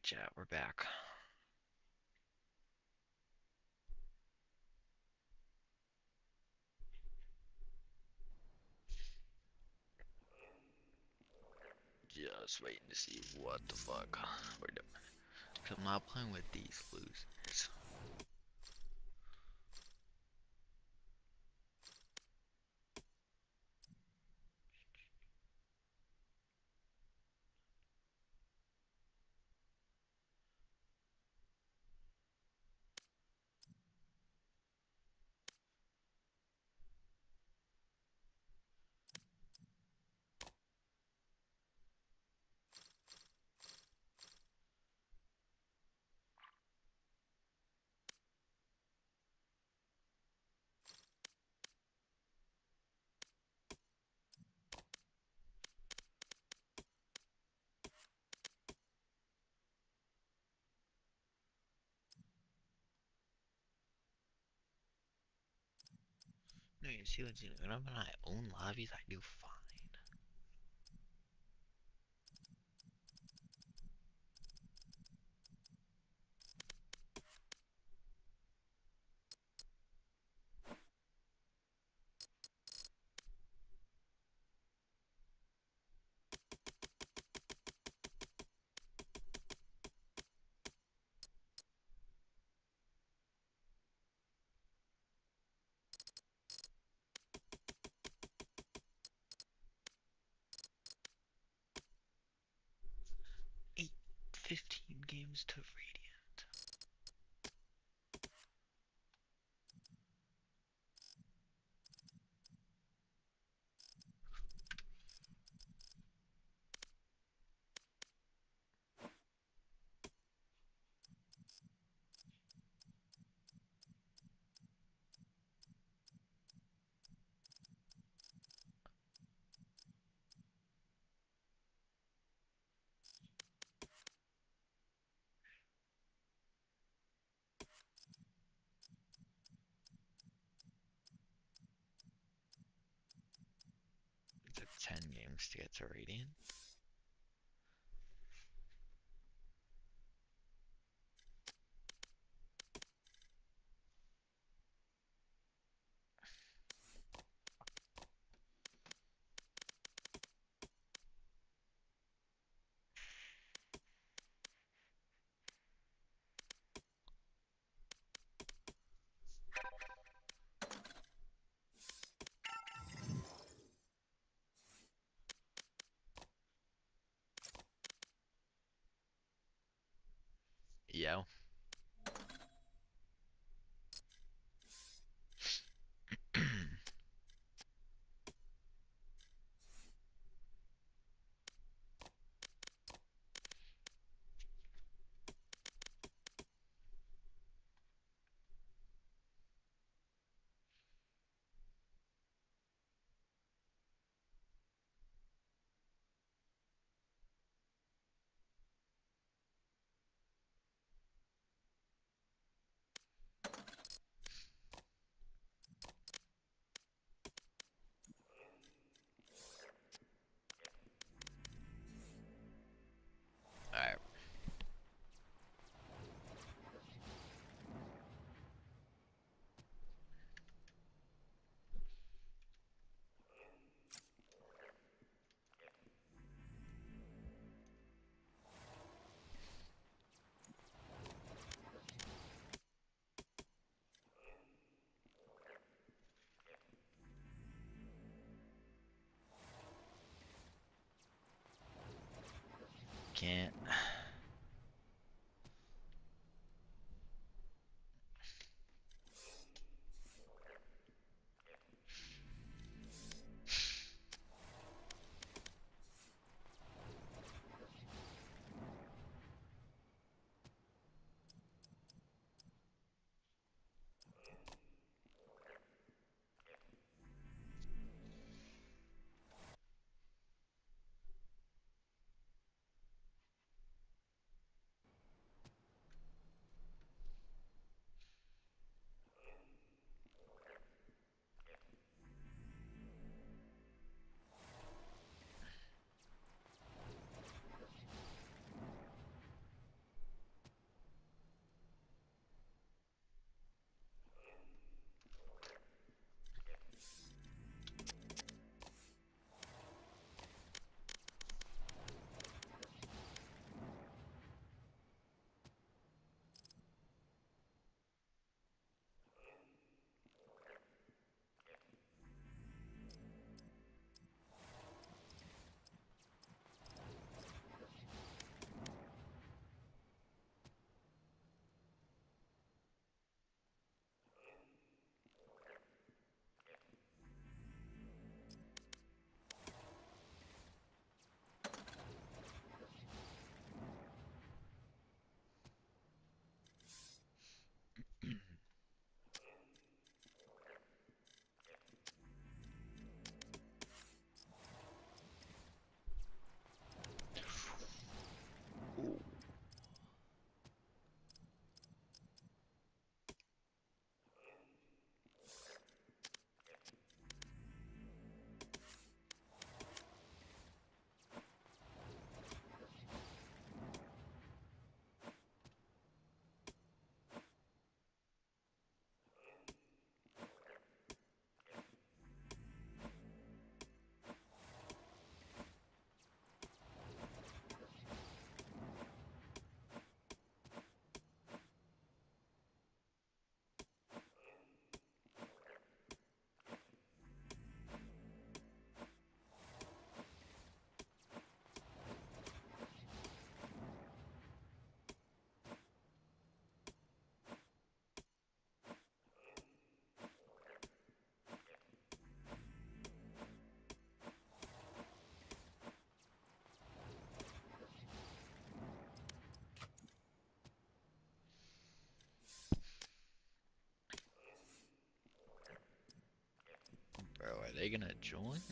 chat, we're back. Just waiting to see what the fuck we're doing. Cause I'm not playing with these losers. No, you see what's when I'm in my own lobbies, I do fine. 15 games to Radiant. It took 10 games to get to Radiant. Yo. Alright. Can't. they gonna join?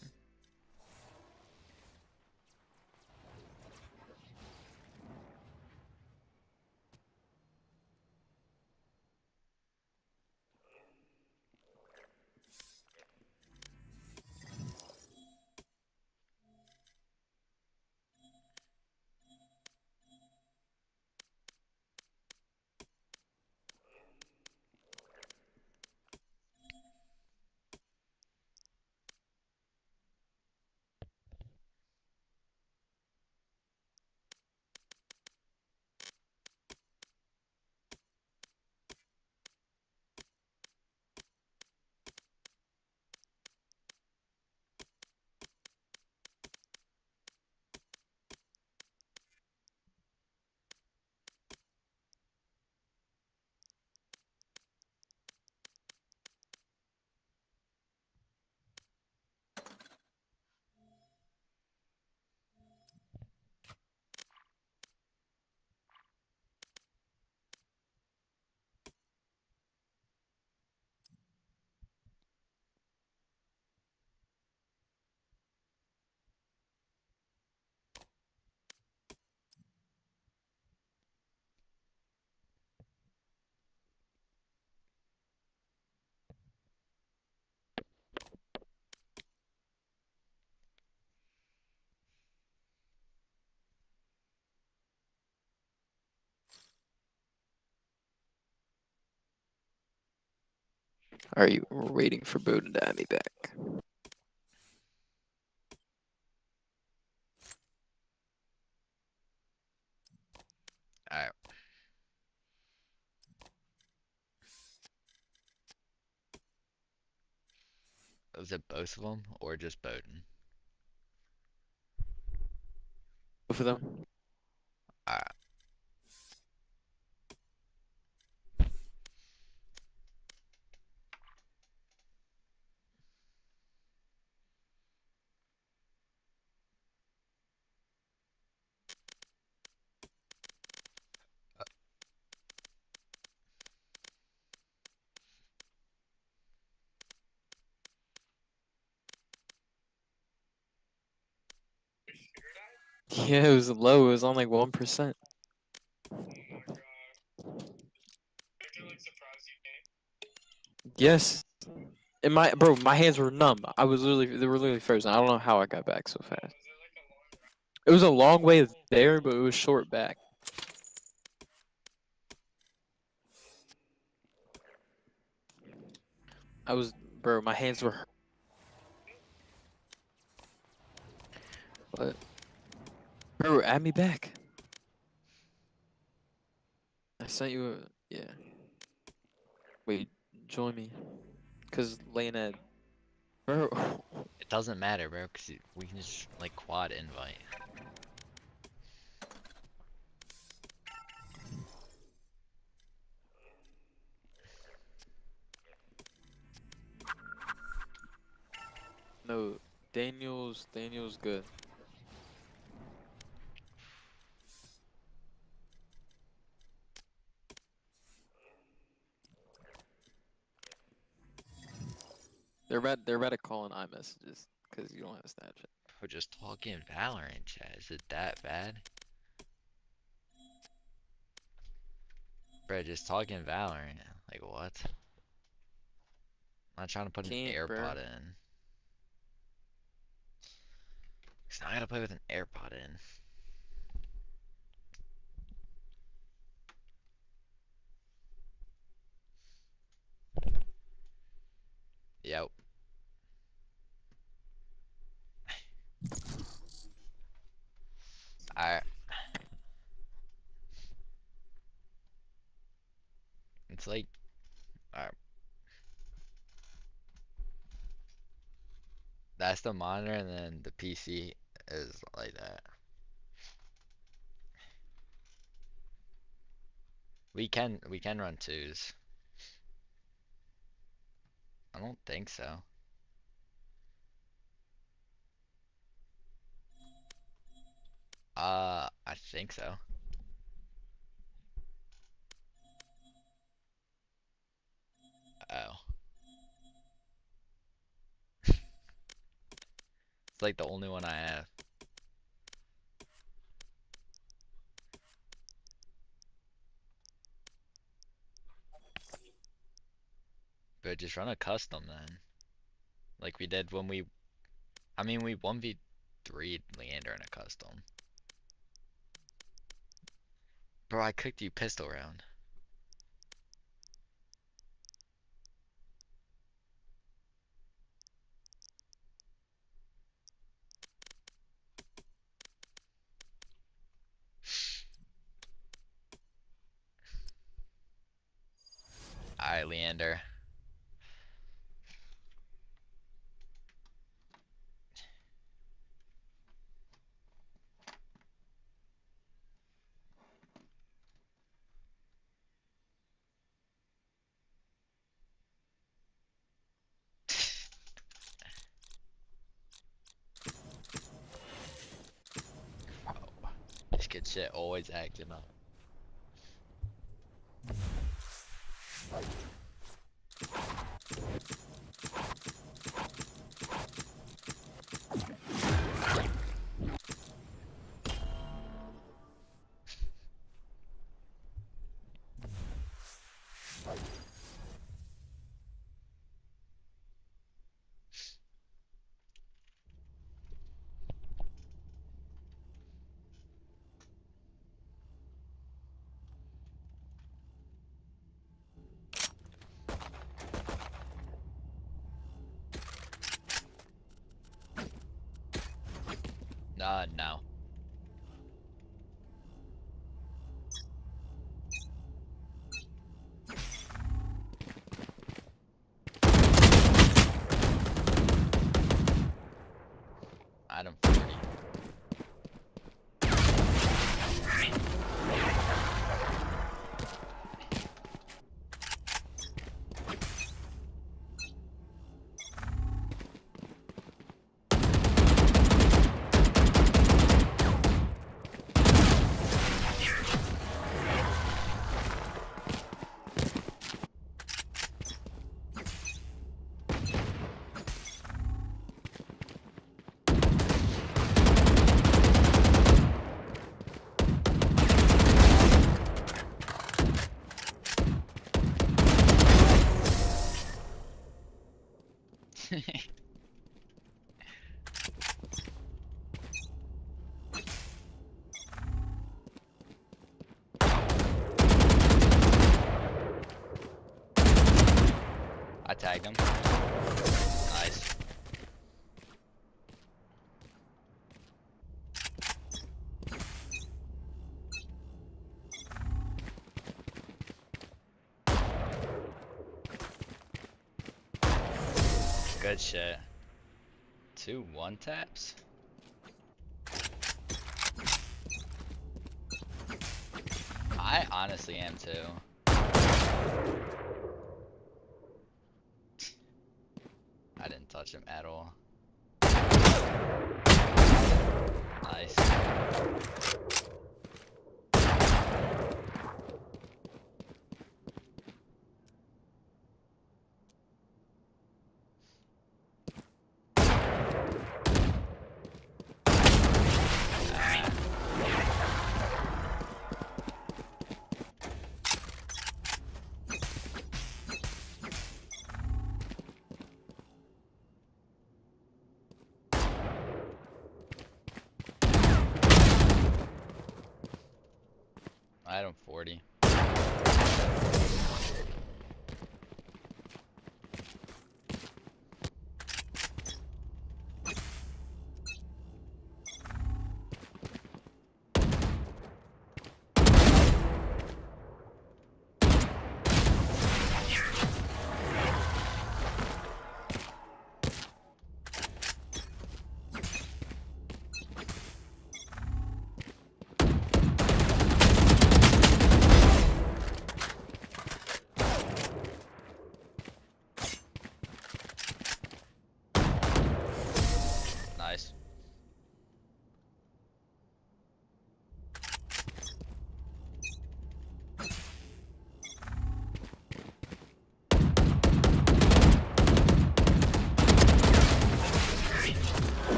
Are you waiting for Bowden to add me back? Alright. Was it both of them or just Bowden? Both of them? Alright. Yeah, it was low. It was on like 1%. Yes. And my hands were numb. They were literally frozen. I don't know how I got back so fast. It was a long way there, but it was short back. My hands were. What? Bro, add me back. I sent you a, yeah. Wait, join me. Cause Leonette, bro. It doesn't matter, bro, because we can just, like, quad invite. No, Daniel's good. They're about to call in iMessages because you don't have Snapchat. We're just talking Valorant, chat. Is it that bad? Bro, just talking Valorant. Like, what? I'm not trying to put an Can't, bro. AirPod in. Cause now I gotta play with an AirPod in. Yep. Alright. It's like, alright. That's the monitor, and then the PC is like that. We can run twos. I don't think so. I think so. Oh. It's like the only one I have. But just run a custom then. Like we did when we, I mean, we 1v3'd Leander in a custom. Bro, I cooked you pistol round. Alright, Leander. Bro, this kid shit always acting up. No. Item 40. I tagged him. Nice. Good shit. 2 1-taps? I honestly am too. I didn't touch him at all. Nice. Item 40.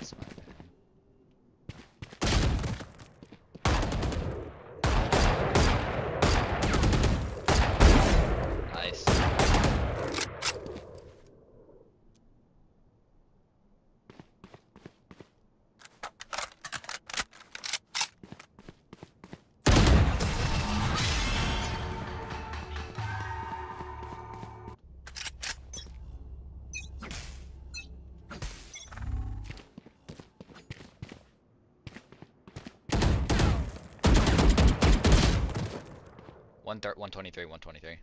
is my bad. Nice. One 123, 123.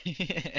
Alright.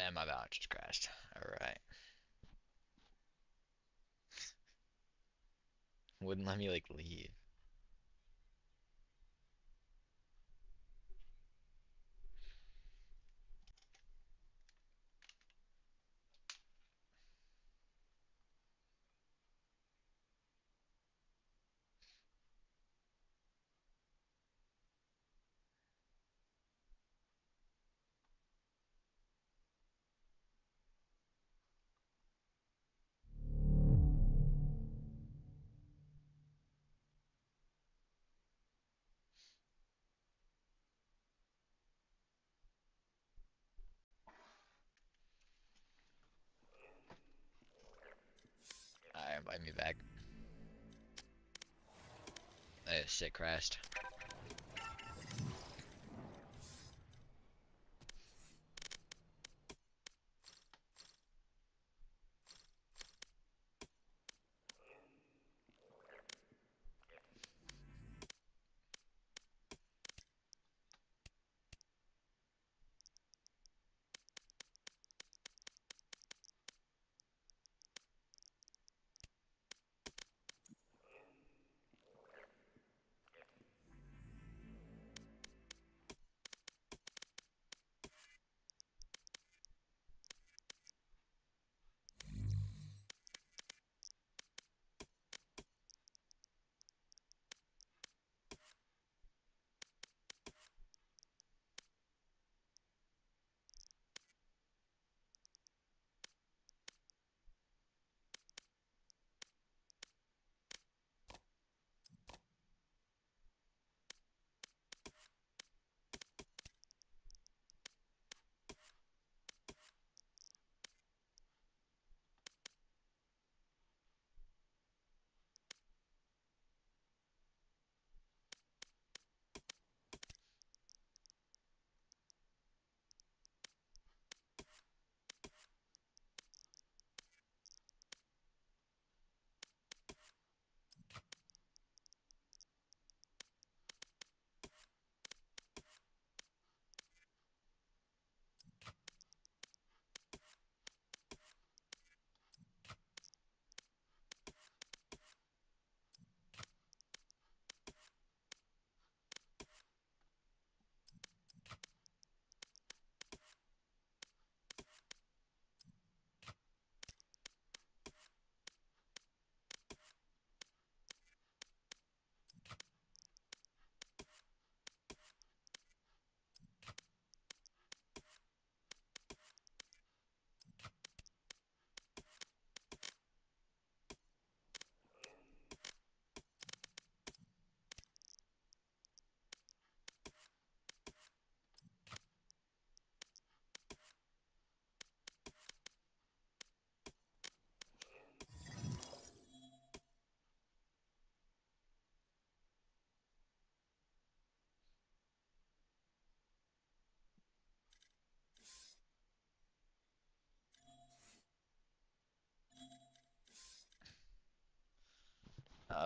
And my voucher just crashed. Alright. Wouldn't let me like leave. Alright, invite me back. Shit crashed.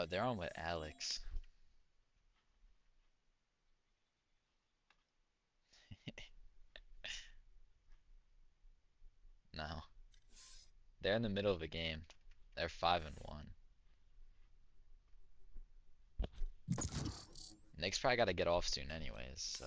Oh, they're on with Alex. No, they're in the middle of a game. They're 5-1. Nick's probably got to get off soon, anyways. So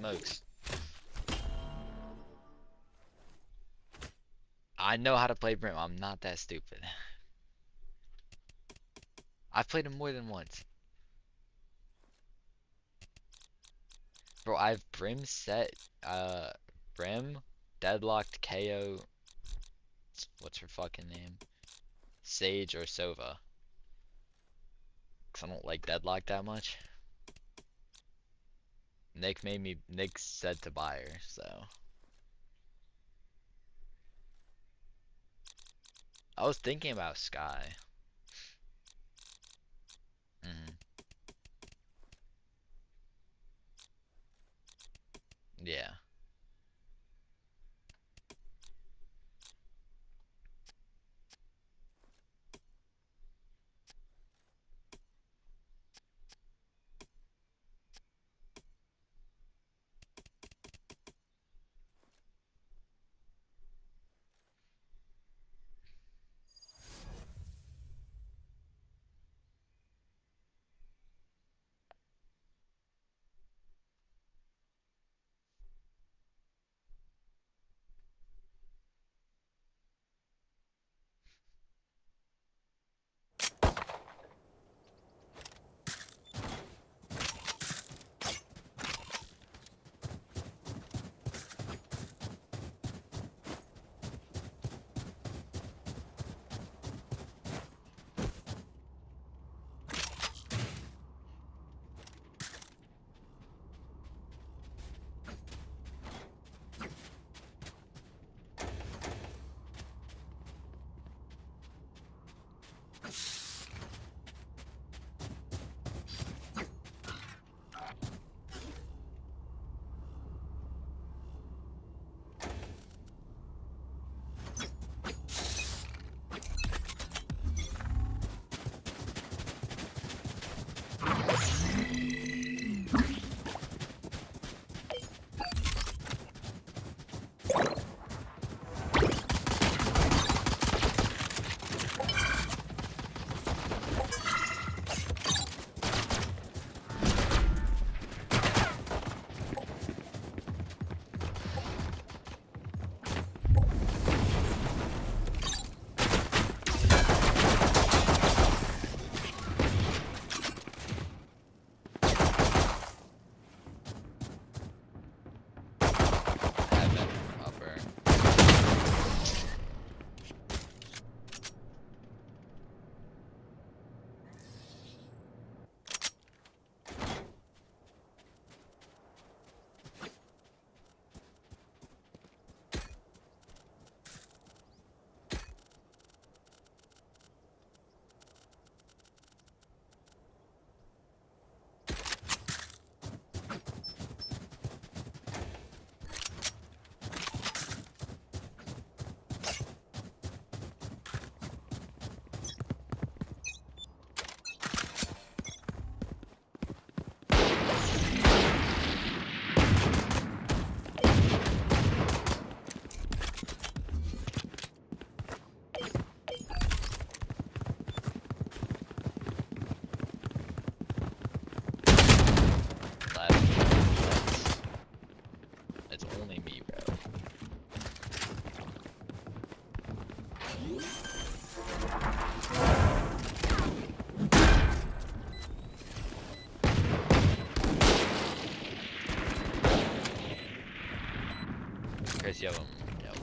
smokes. I know how to play Brim. I'm not that stupid. I've played him more than once. Bro, I've Brim set, Brim, Deadlocked, KO, what's her fucking name? Sage or Sova. Cause I don't like Deadlock that much. Nick said to buy her, so. I was thinking about Sky. Hmm. Yeah. you have them. Yep.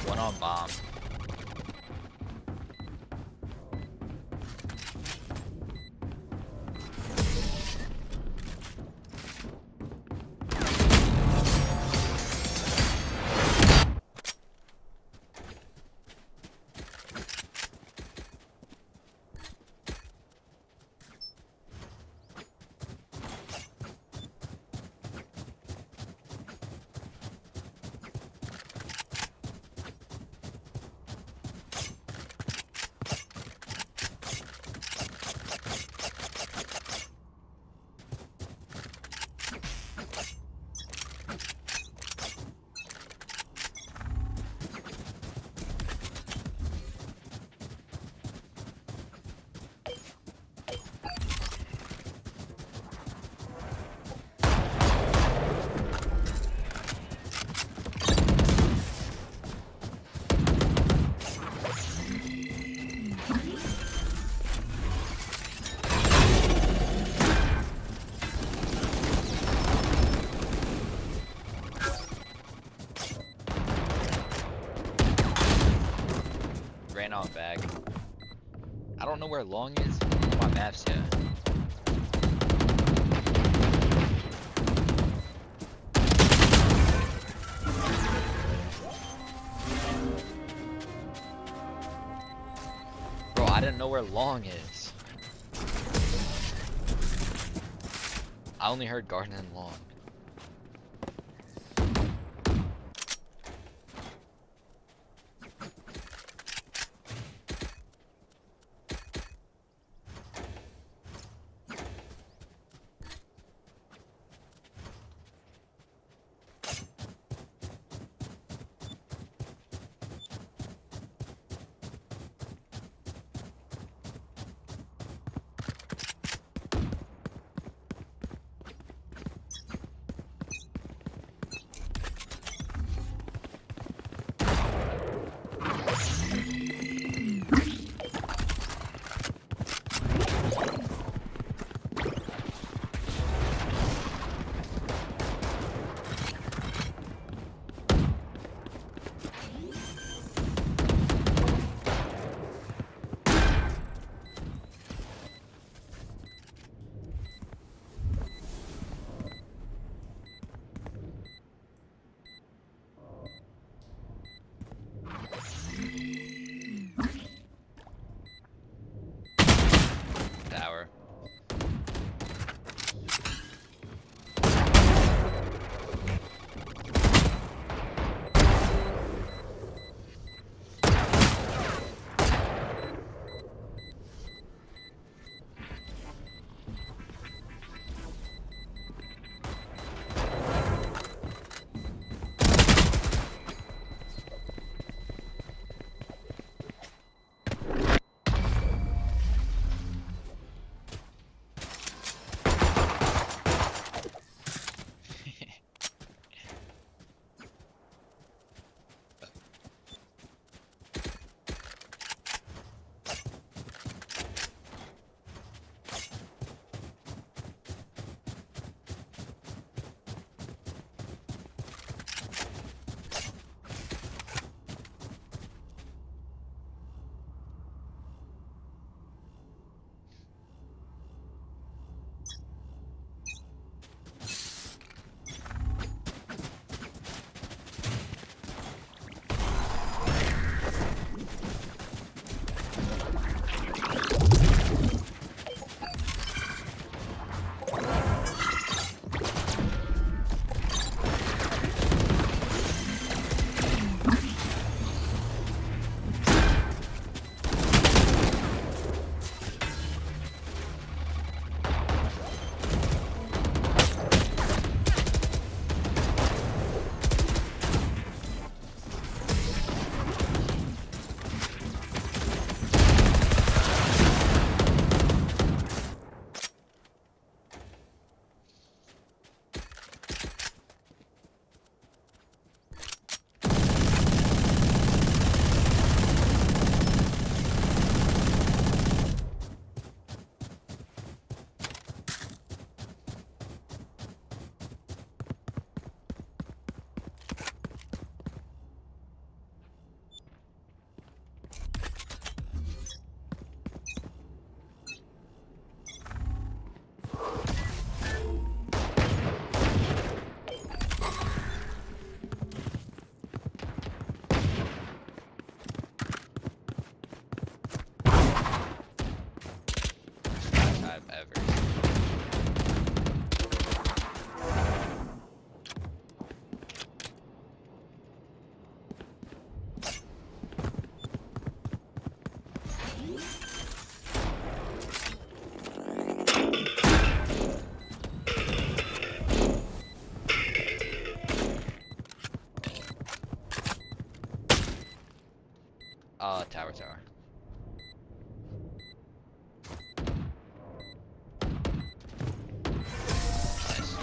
One on bomb. Ran out back. I don't know where long is on my maps yet. Bro, I didn't know where long is. I only heard garden and long. Tower, tower. Nice.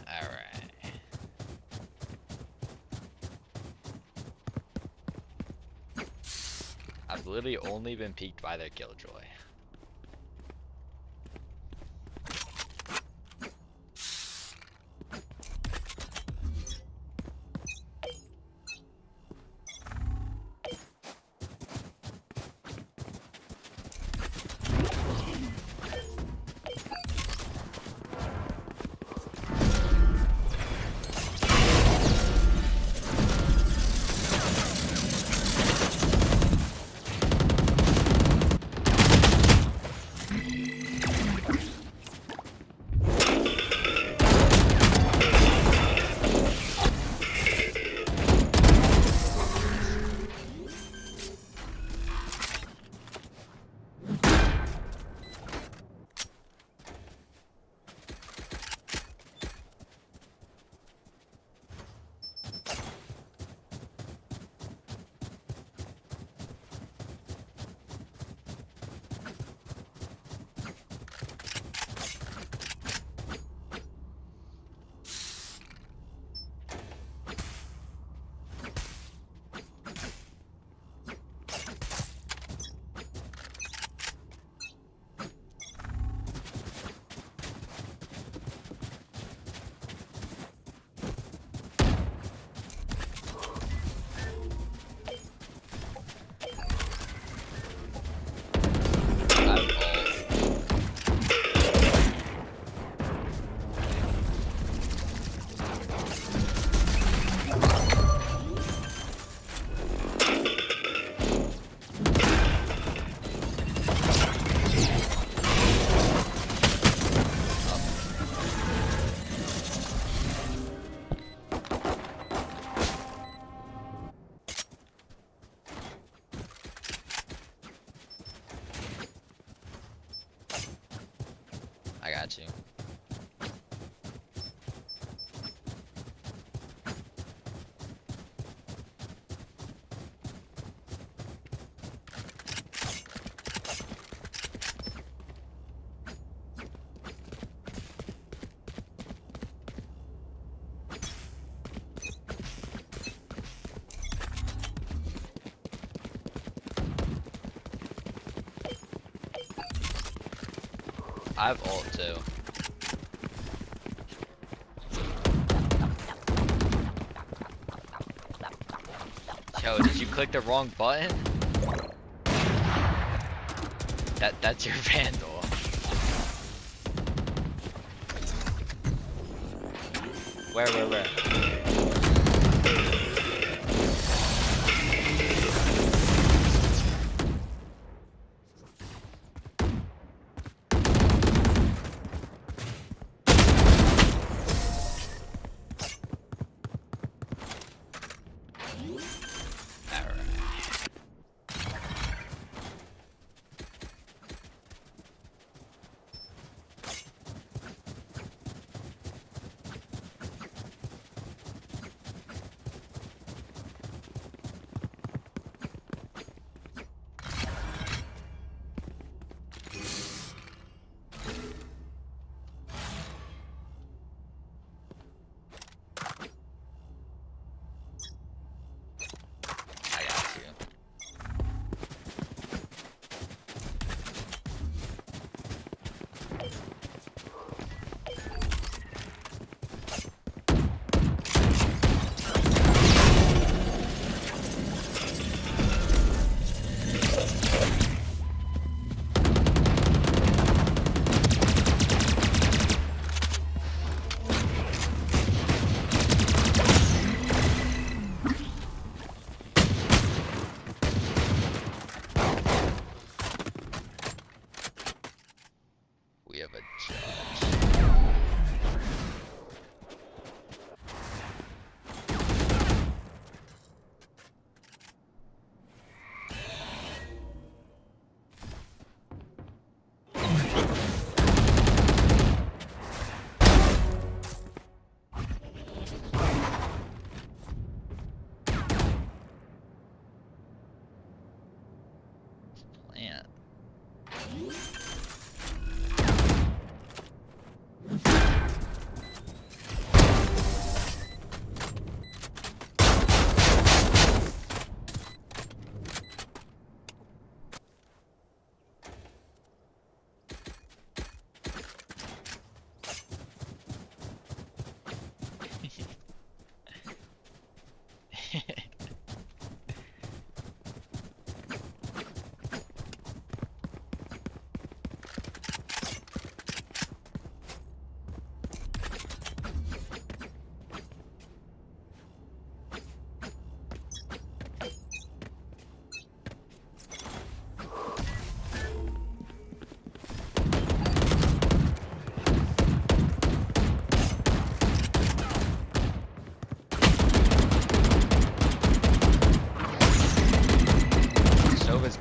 Alright. I've literally only been peeked by their Killjoy. I've ult. I got you. I have ult too. Yo, did you click the wrong button? That's your Vandal. Where? Alright.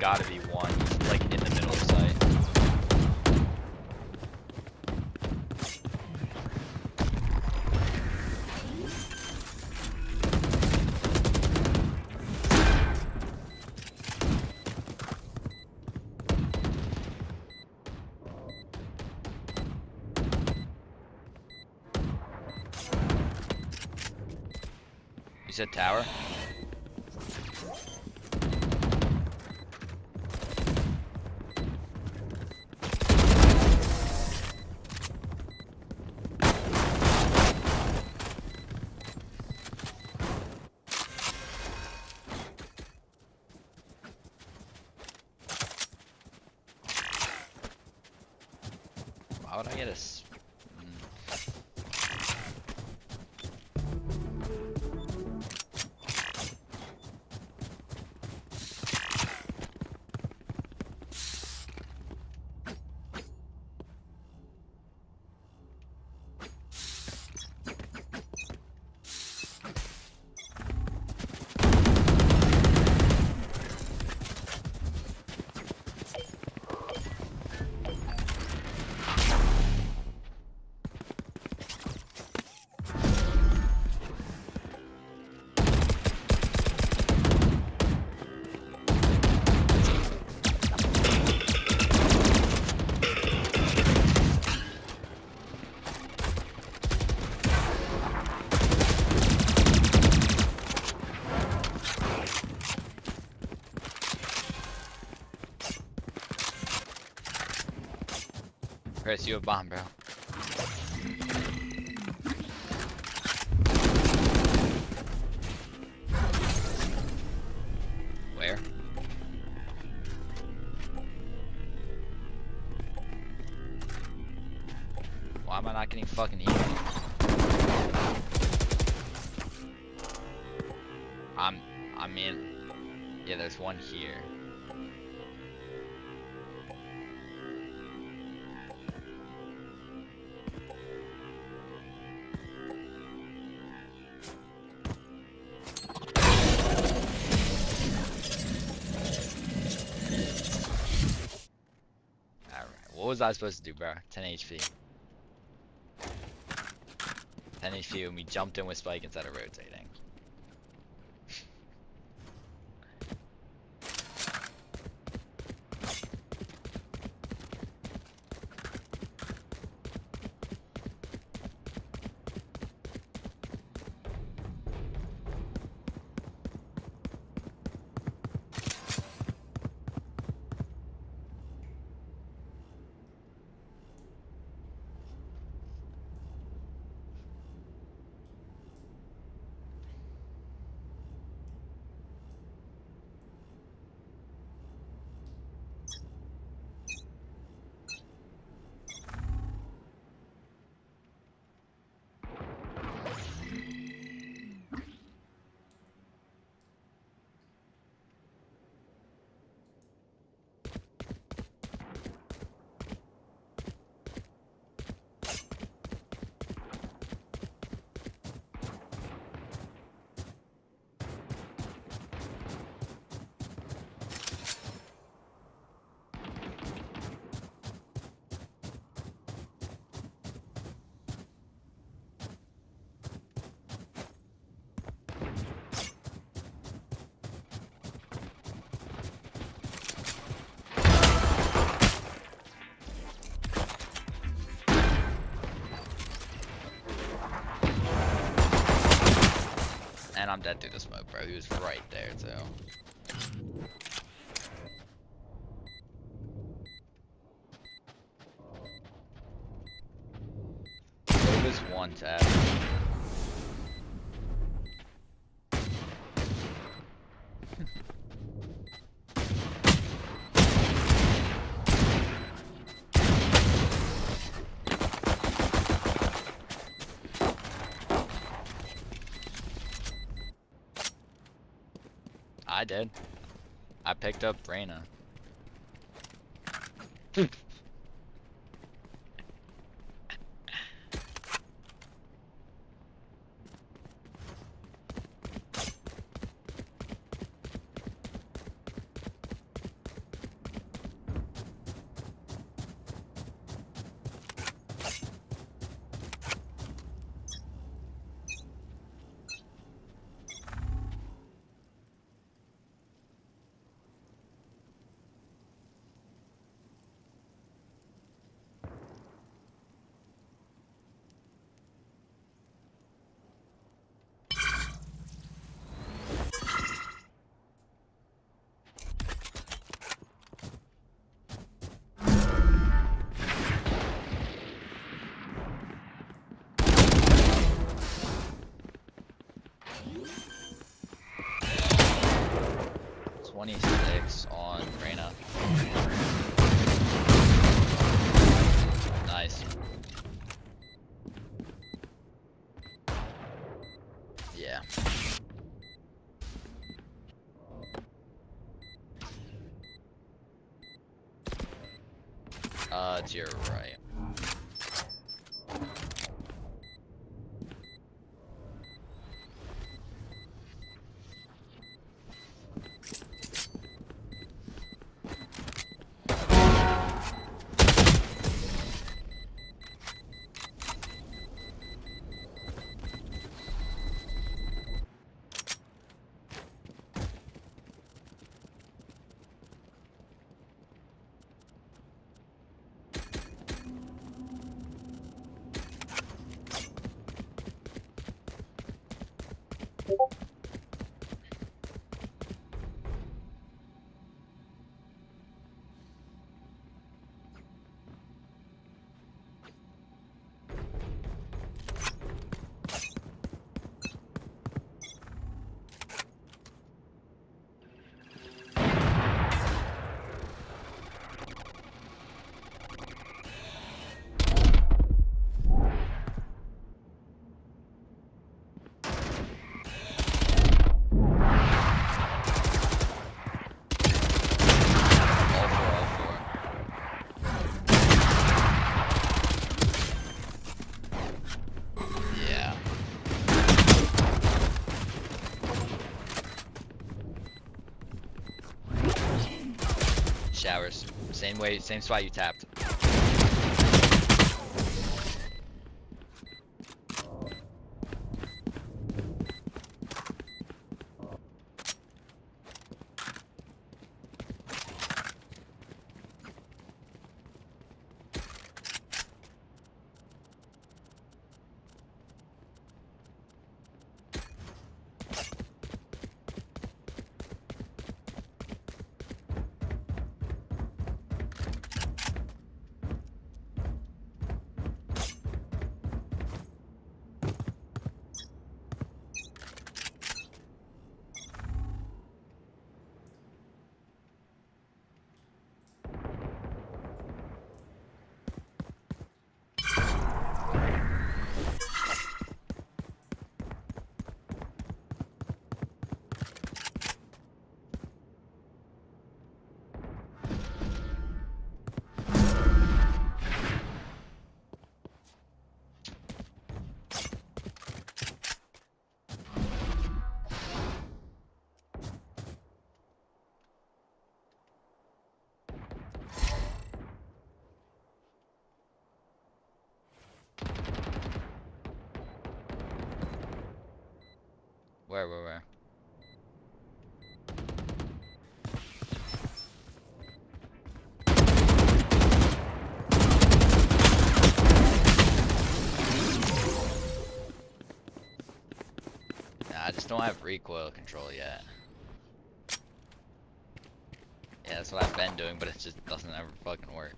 gotta be one, like in the middle of the site. You said tower? Why would I get a Chris, you have bomb, bro. Where? Why am I not getting fucking healed? I mean, yeah, there's one here. What was I supposed to do, bro? 10 HP. 10 HP when we jumped in with Spike instead of rotating. And I'm dead through the smoke, bro. He was right there, too. It was one tap. I did. I picked up Reyna. 26 on Reyna. Nice. Yeah. To your right. All four. Yeah. Showers. Same way, same spot you tapped. Where? Nah, I just don't have recoil control yet. Yeah, that's what I've been doing, but it just doesn't ever fucking work.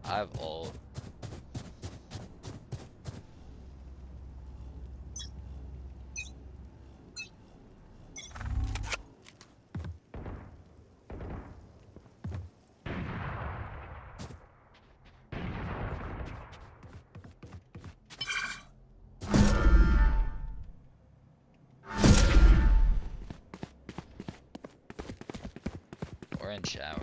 I have ult. We're in showers.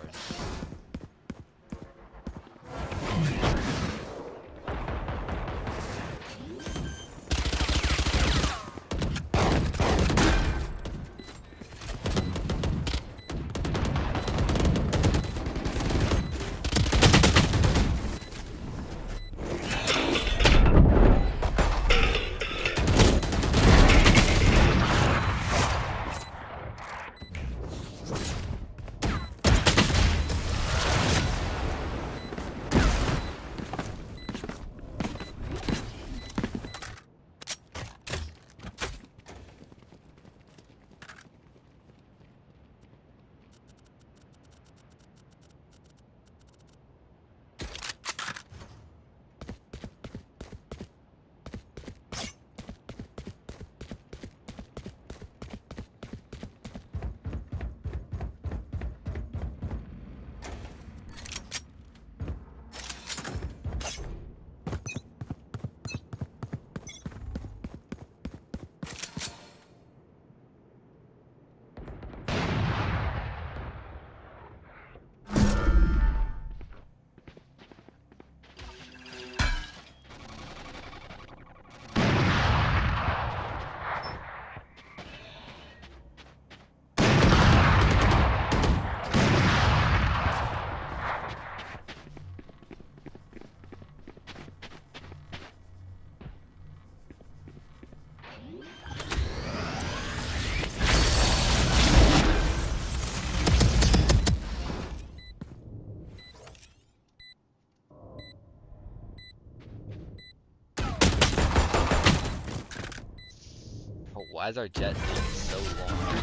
Why is our jet taking so long?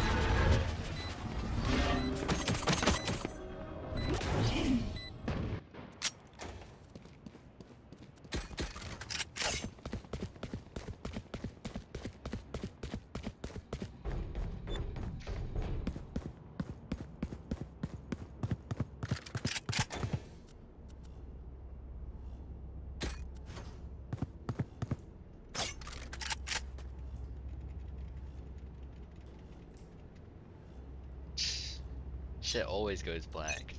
Shit always goes black.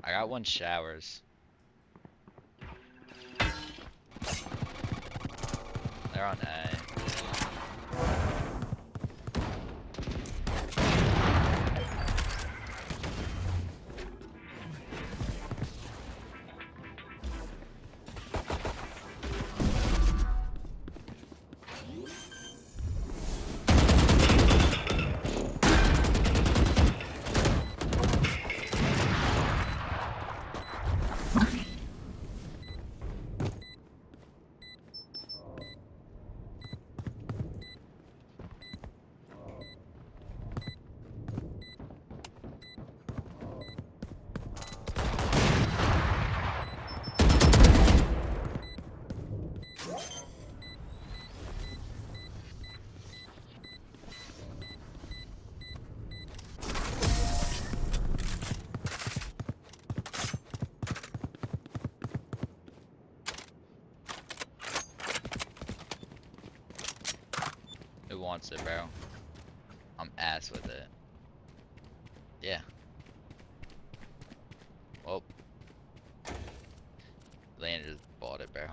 I got one showers. They're on A. Who wants it, bro? I'm ass with it. Yeah. Well, Land just bought it, bro.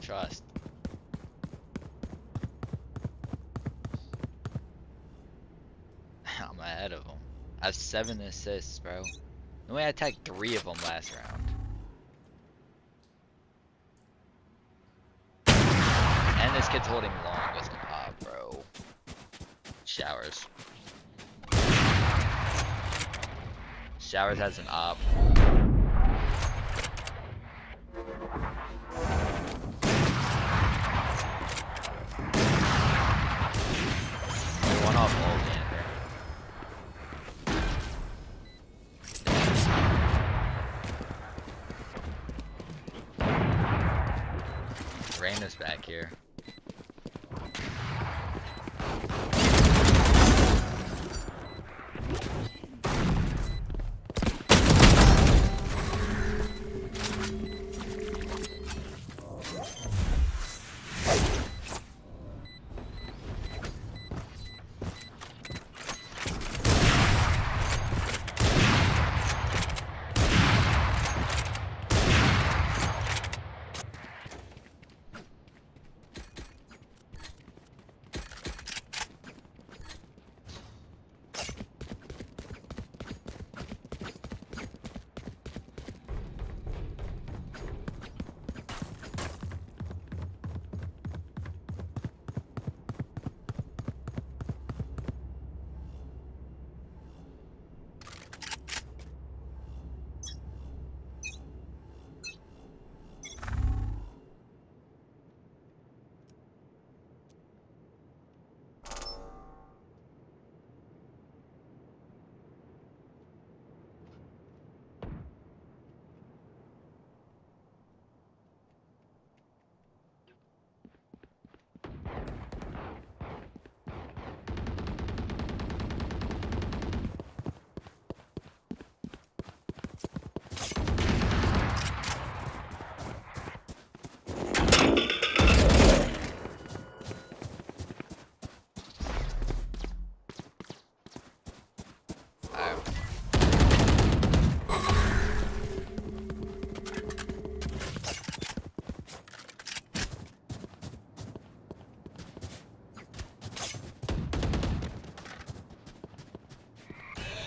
Trust. I'm ahead of him. I have 7 assists, bro. The way I tagged 3 of them last round. And this kid's holding long with an op, bro. Showers. Showers has an op. One off all Leander. Rain is back here.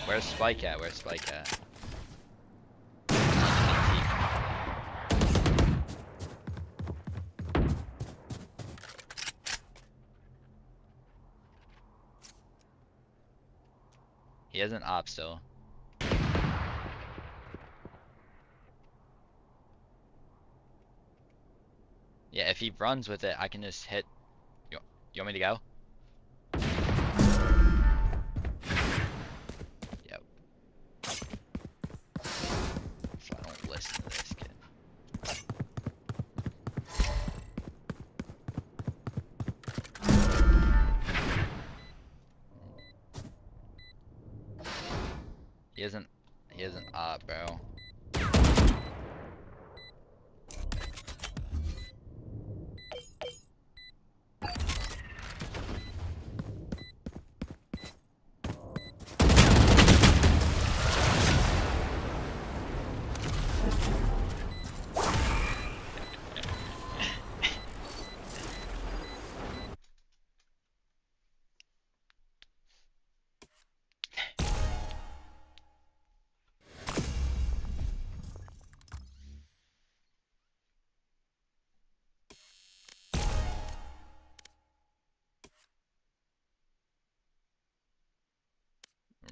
Where's Spike at? Where's Spike at? Underneath he has an op still. Yeah, if he runs with it, I can just hit. You want me to go? Yep. So I don't listen to this kid. He isn't. He isn't op, bro.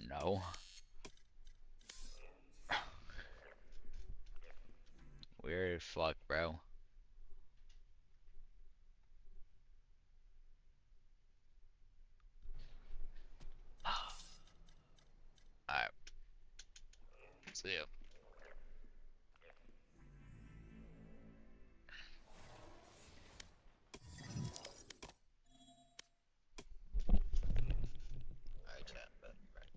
No. Weird fuck, bro. Alright. See ya. Alright, chat. Right back.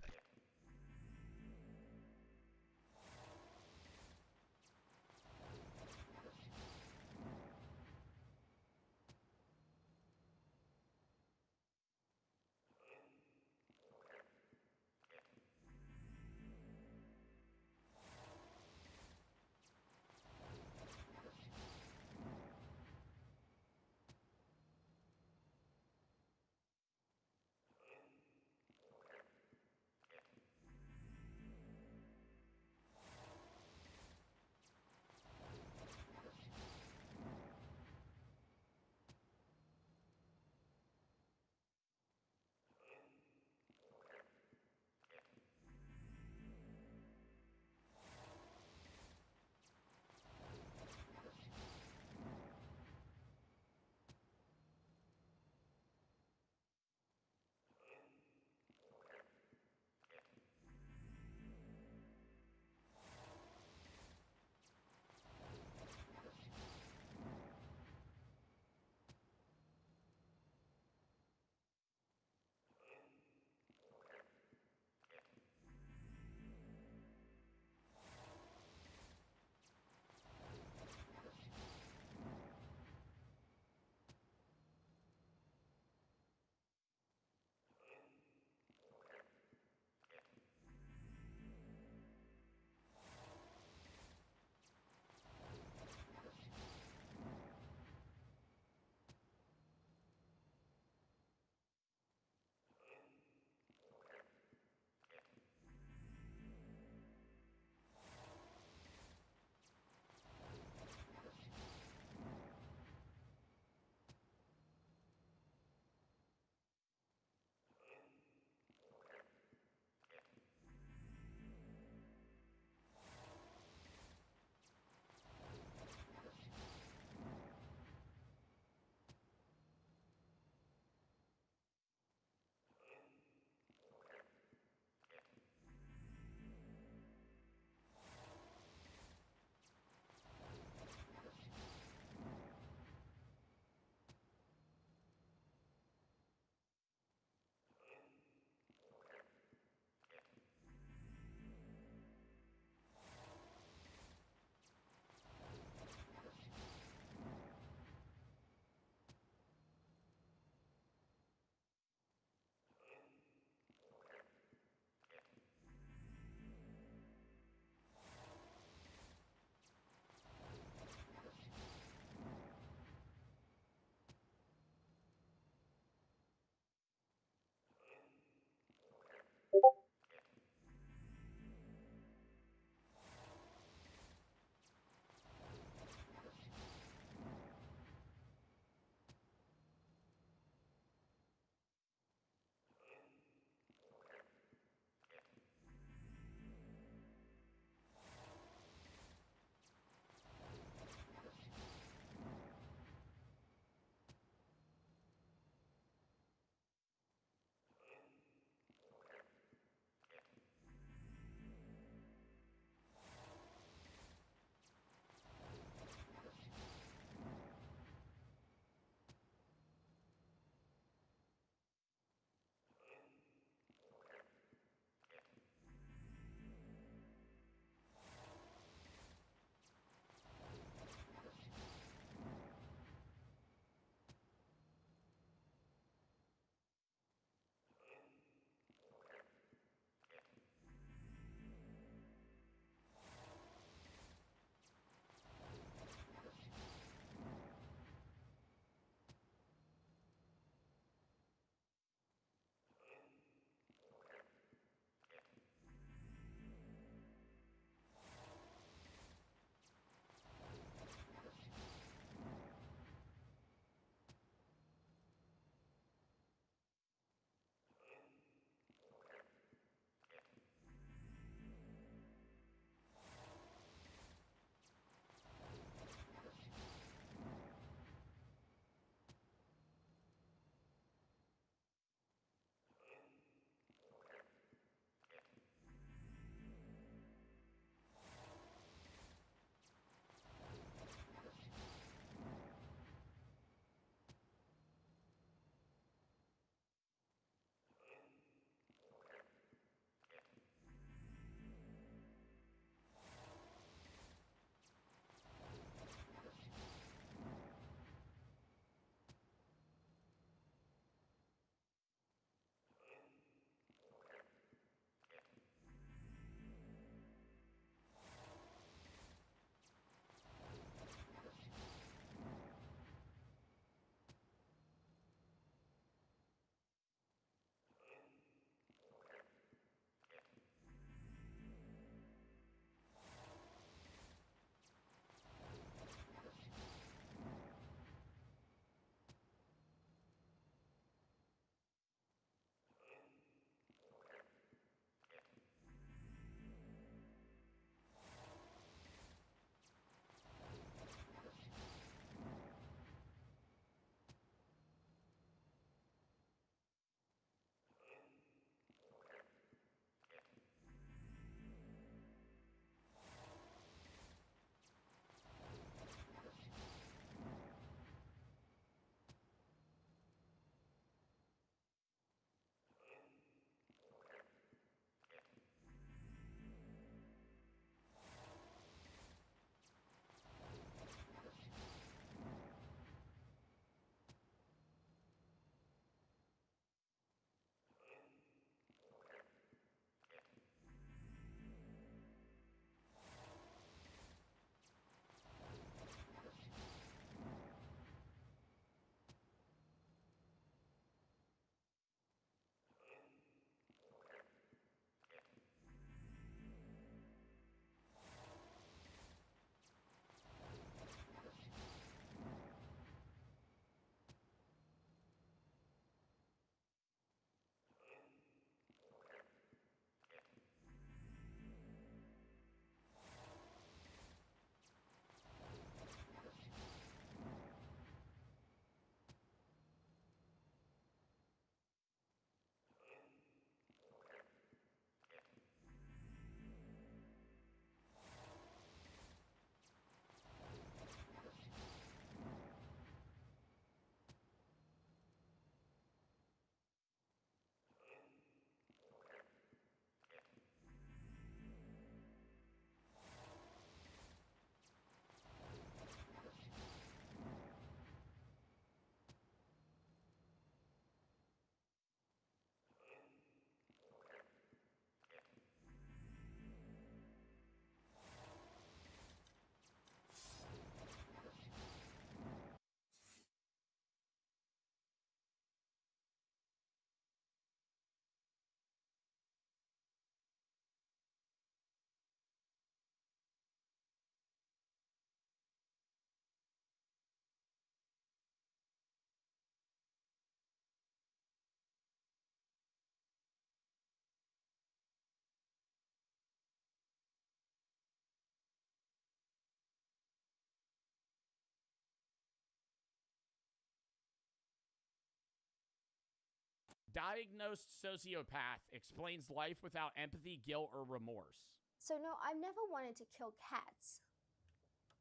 diagnosed sociopath explains life without empathy, guilt, or remorse. So no, I've never wanted to kill cats.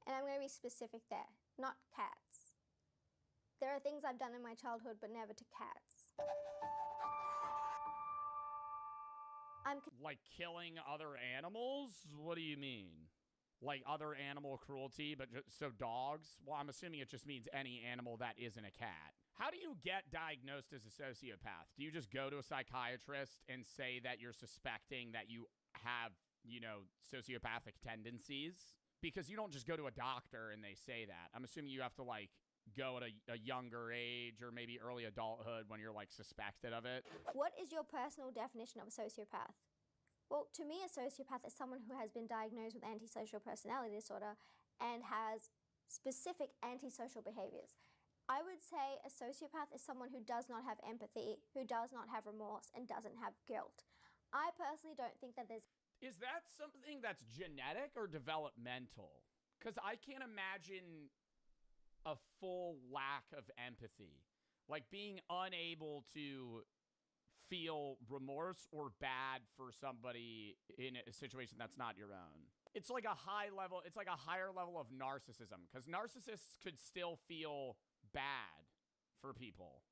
And I'm going to be specific there. Not cats. There are things I've done in my childhood, but never to cats. Like killing other animals? What do you mean? Like other animal cruelty, but so dogs? Well, I'm assuming it just means any animal that isn't a cat. How do you get diagnosed as a sociopath? Do you just go to a psychiatrist and say that you're suspecting that you have, you know, sociopathic tendencies? Because you don't just go to a doctor and they say that. I'm assuming you have to, like, go at a younger age or maybe early adulthood when you're, like, suspected of it. What is your personal definition of a sociopath? Well, to me, a sociopath is someone who has been diagnosed with antisocial personality disorder and has specific antisocial behaviors. I would say a sociopath is someone who does not have empathy, who does not have remorse, and doesn't have guilt. I personally don't think that there's... Is that something that's genetic or developmental? Because I can't imagine a full lack of empathy. Like being unable to feel remorse or bad for somebody in a situation that's not your own. It's like a higher level of narcissism, because narcissists could still feel bad for people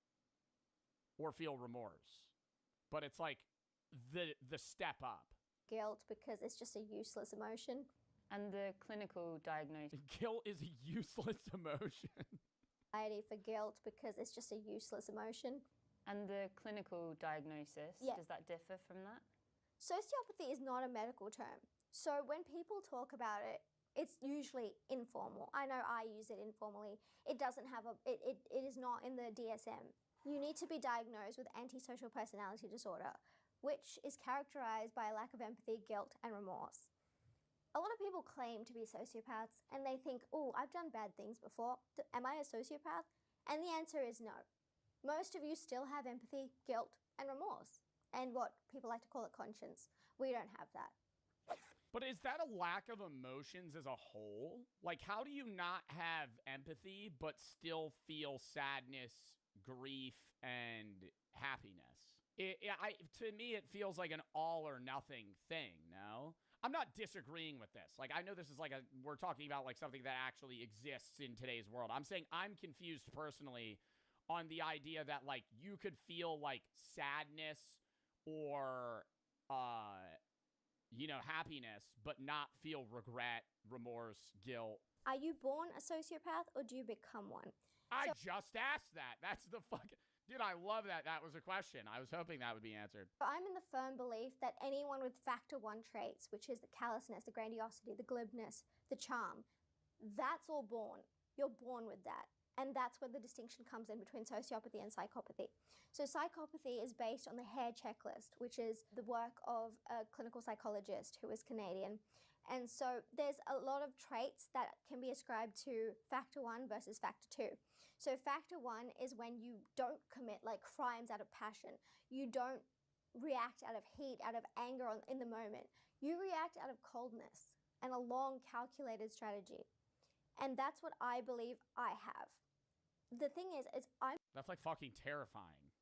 or feel remorse, but it's like the step up. Guilt, because it's just a useless emotion. And the clinical diagnosis. Guilt is a useless emotion. Anxiety for guilt, because it's just a useless emotion. And the clinical diagnosis, Yeah. does that differ from that? Sociopathy is not a medical term. So when people talk about it, it's usually informal. I know I use it informally. It doesn't have it is not in the DSM. You need to be diagnosed with antisocial personality disorder, which is characterized by a lack of empathy, guilt, and remorse. A lot of people claim to be sociopaths and they think, oh, I've done bad things before. Am I a sociopath? And the answer is no. Most of you still have empathy, guilt, and remorse, and what people like to call it conscience. We don't have that. But is that a lack of emotions as a whole? Like, how do you not have empathy but still feel sadness, grief, and happiness? To me, it feels like an all or nothing thing, no? I'm not disagreeing with this. Like, I know this is like we're talking about like something that actually exists in today's world. I'm saying I'm confused personally on the idea that, like, you could feel, like, sadness or, you know, happiness, but not feel regret, remorse, guilt. Are you born a sociopath or do you become one? I just asked that. That's the fucking... Dude, I love that. That was a question. I was hoping that would be answered. I'm in the firm belief that anyone with factor 1 traits, which is the callousness, the grandiosity, the glibness, the charm, that's all born. You're born with that. And that's where the distinction comes in between sociopathy and psychopathy. So psychopathy is based on the Hare checklist, which is the work of a clinical psychologist who is Canadian. And so there's a lot of traits that can be ascribed to factor 1 versus factor 2. So factor 1 is when you don't commit like crimes out of passion. You don't react out of heat, out of anger in the moment. You react out of coldness and a long calculated strategy. And that's what I believe I have. The thing is That's like fucking terrifying.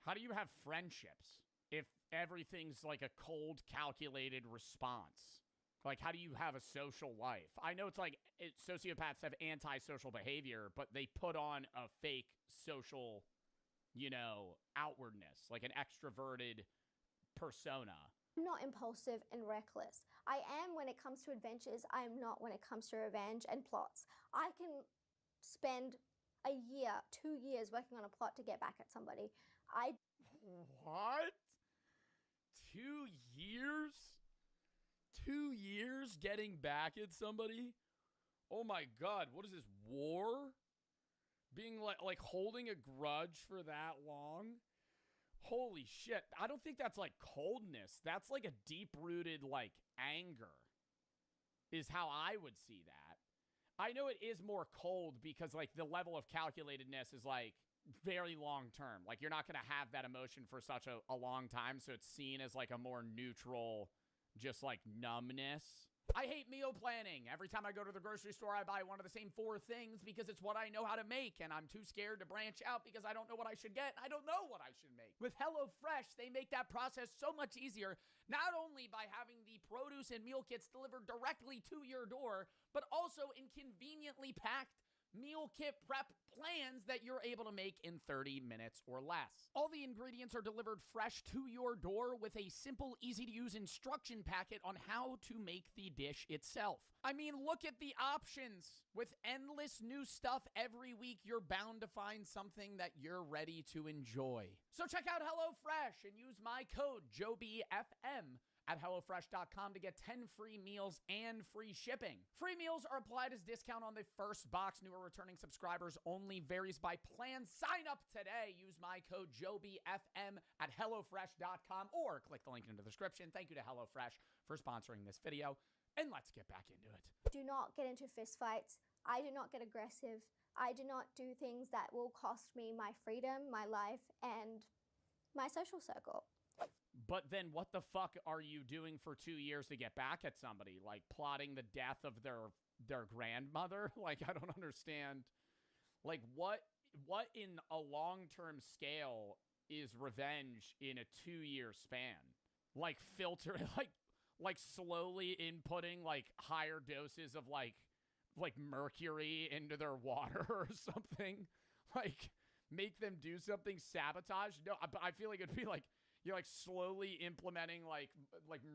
How do you have friendships if everything's like a cold, calculated response? Like, how do you have a social life? I know it's like sociopaths have antisocial behavior, but they put on a fake social, you know, outwardness, like an extroverted persona. I'm not impulsive and reckless. I am when it comes to adventures. I am not when it comes to revenge and plots. I can spend a year, 2 years working on a plot to get back at somebody. What? 2 years? 2 years getting back at somebody? Oh my God, what is this, war? Being like holding a grudge for that long? Holy shit. I don't think that's like coldness. That's like a deep-rooted like anger is how I would see that. I know it is more cold because like the level of calculatedness is like very long term. Like you're not going to have that emotion for such a long time. So it's seen as like a more neutral, just like numbness. I hate meal planning. Every time I go to the grocery store, I buy one of the same 4 things because it's what I know how to make, and I'm too scared to branch out because I don't know what I should get. I don't know what I should make. With HelloFresh, they make that process so much easier, not only by having the produce and meal kits delivered directly to your door, but also in conveniently packed meal kit prep plans that you're able to make in 30 minutes or less. All the ingredients are delivered fresh to your door with a simple, easy-to-use instruction packet on how to make the dish itself. I mean, look at the options. With endless new stuff every week, you're bound to find something that you're ready to enjoy. So check out HelloFresh and use my code JOBYFM at HelloFresh.com to get 10 free meals and free shipping. Free meals are applied as discount on the first box. New or returning subscribers only. Varies by plan. Sign up today. Use my code JOBYFM at HelloFresh.com or click the link in the description. Thank you to HelloFresh for sponsoring this video. And let's get back into it. Do not get into fistfights. I do not get aggressive. I do not do things that will cost me my freedom, my life, and my social circle. But then what the fuck are you doing for 2 years to get back at somebody? Like plotting the death of their grandmother? Like, I don't understand. Like, what in a long-term scale is revenge in a 2-year span? Like like slowly inputting like higher doses of like mercury into their water or something? Like make them do something, sabotage? No, I feel like it'd be like you're like slowly implementing like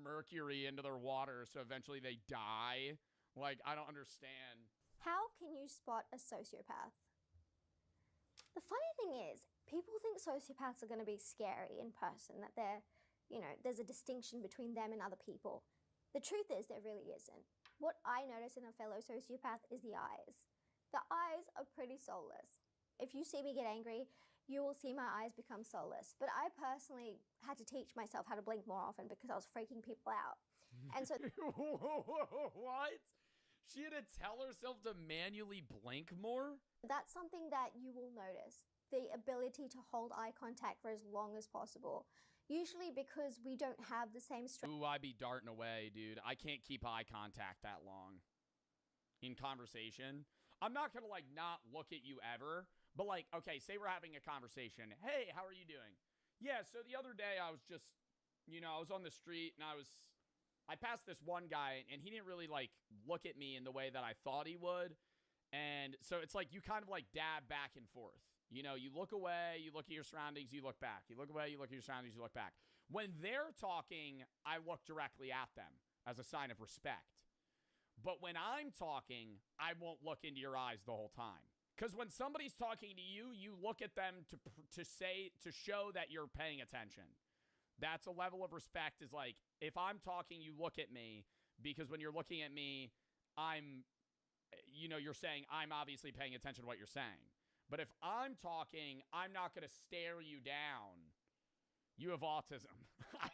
mercury into their water so eventually they die. Like, I don't understand. How can you spot a sociopath? The funny thing is, people think sociopaths are going to be scary in person, that they're, there's a distinction between them and other people. The truth is, there really isn't. What I notice in a fellow sociopath is the eyes. The eyes are pretty soulless. If you see me get angry, you will see my eyes become soulless. But I personally had to teach myself how to blink more often because I was freaking people out. And so what? She had to tell herself to manually blink more? that's something that you will notice. The ability to hold eye contact for as long as possible. Usually because we don't have the same strength. Ooh, I be darting away, dude. I can't keep eye contact that long in conversation. I'm not gonna like not look at you ever. But like, okay, say we're having a conversation. Hey, how are you doing? Yeah, so the other day I was just, I was on the street and I passed this one guy and he didn't really like look at me in the way that I thought he would. And so it's like you kind of like dab back and forth. You look away, you look at your surroundings, you look back. You look away, you look at your surroundings, you look back. When they're talking, I look directly at them as a sign of respect. But when I'm talking, I won't look into your eyes the whole time. Because when somebody's talking to you, you look at them to show that you're paying attention. That's a level of respect is like, if I'm talking, you look at me. Because when you're looking at me, you're saying, I'm obviously paying attention to what you're saying. But if I'm talking, I'm not going to stare you down. You have autism. I've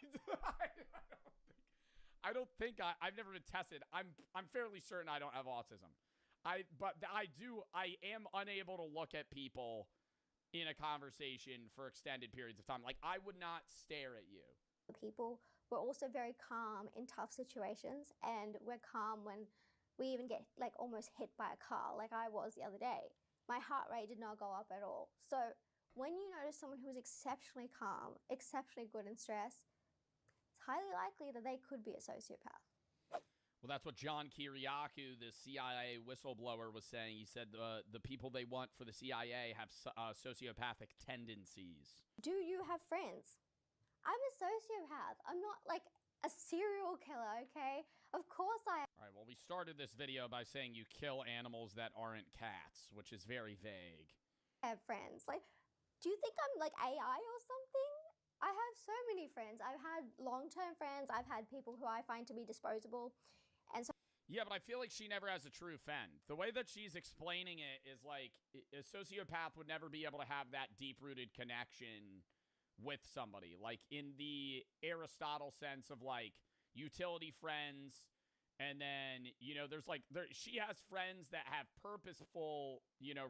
never been tested. I'm fairly certain I don't have autism. I am unable to look at people in a conversation for extended periods of time. Like, I would not stare at you. People were also very calm in tough situations, and we're calm when we even get like almost hit by a car, like I was the other day. My heart rate did not go up at all. So when you notice someone who is exceptionally calm, exceptionally good in stress, it's highly likely that they could be a sociopath. Well, that's what John Kiriakou, the CIA whistleblower, was saying. He said the people they want for the CIA have sociopathic tendencies. Do you have friends? I'm a sociopath. I'm not like a serial killer, okay? Of course I All right, well, we started this video by saying you kill animals that aren't cats, which is very vague. have friends. Like, do you think I'm like AI or something? I have so many friends. I've had long-term friends. I've had people who I find to be disposable. And so Yeah, but I feel like she never has a true friend. The way that she's explaining it is like a sociopath would never be able to have that deep-rooted connection with somebody. Like in the Aristotle sense of like utility friends, and then, she has friends that have purposeful,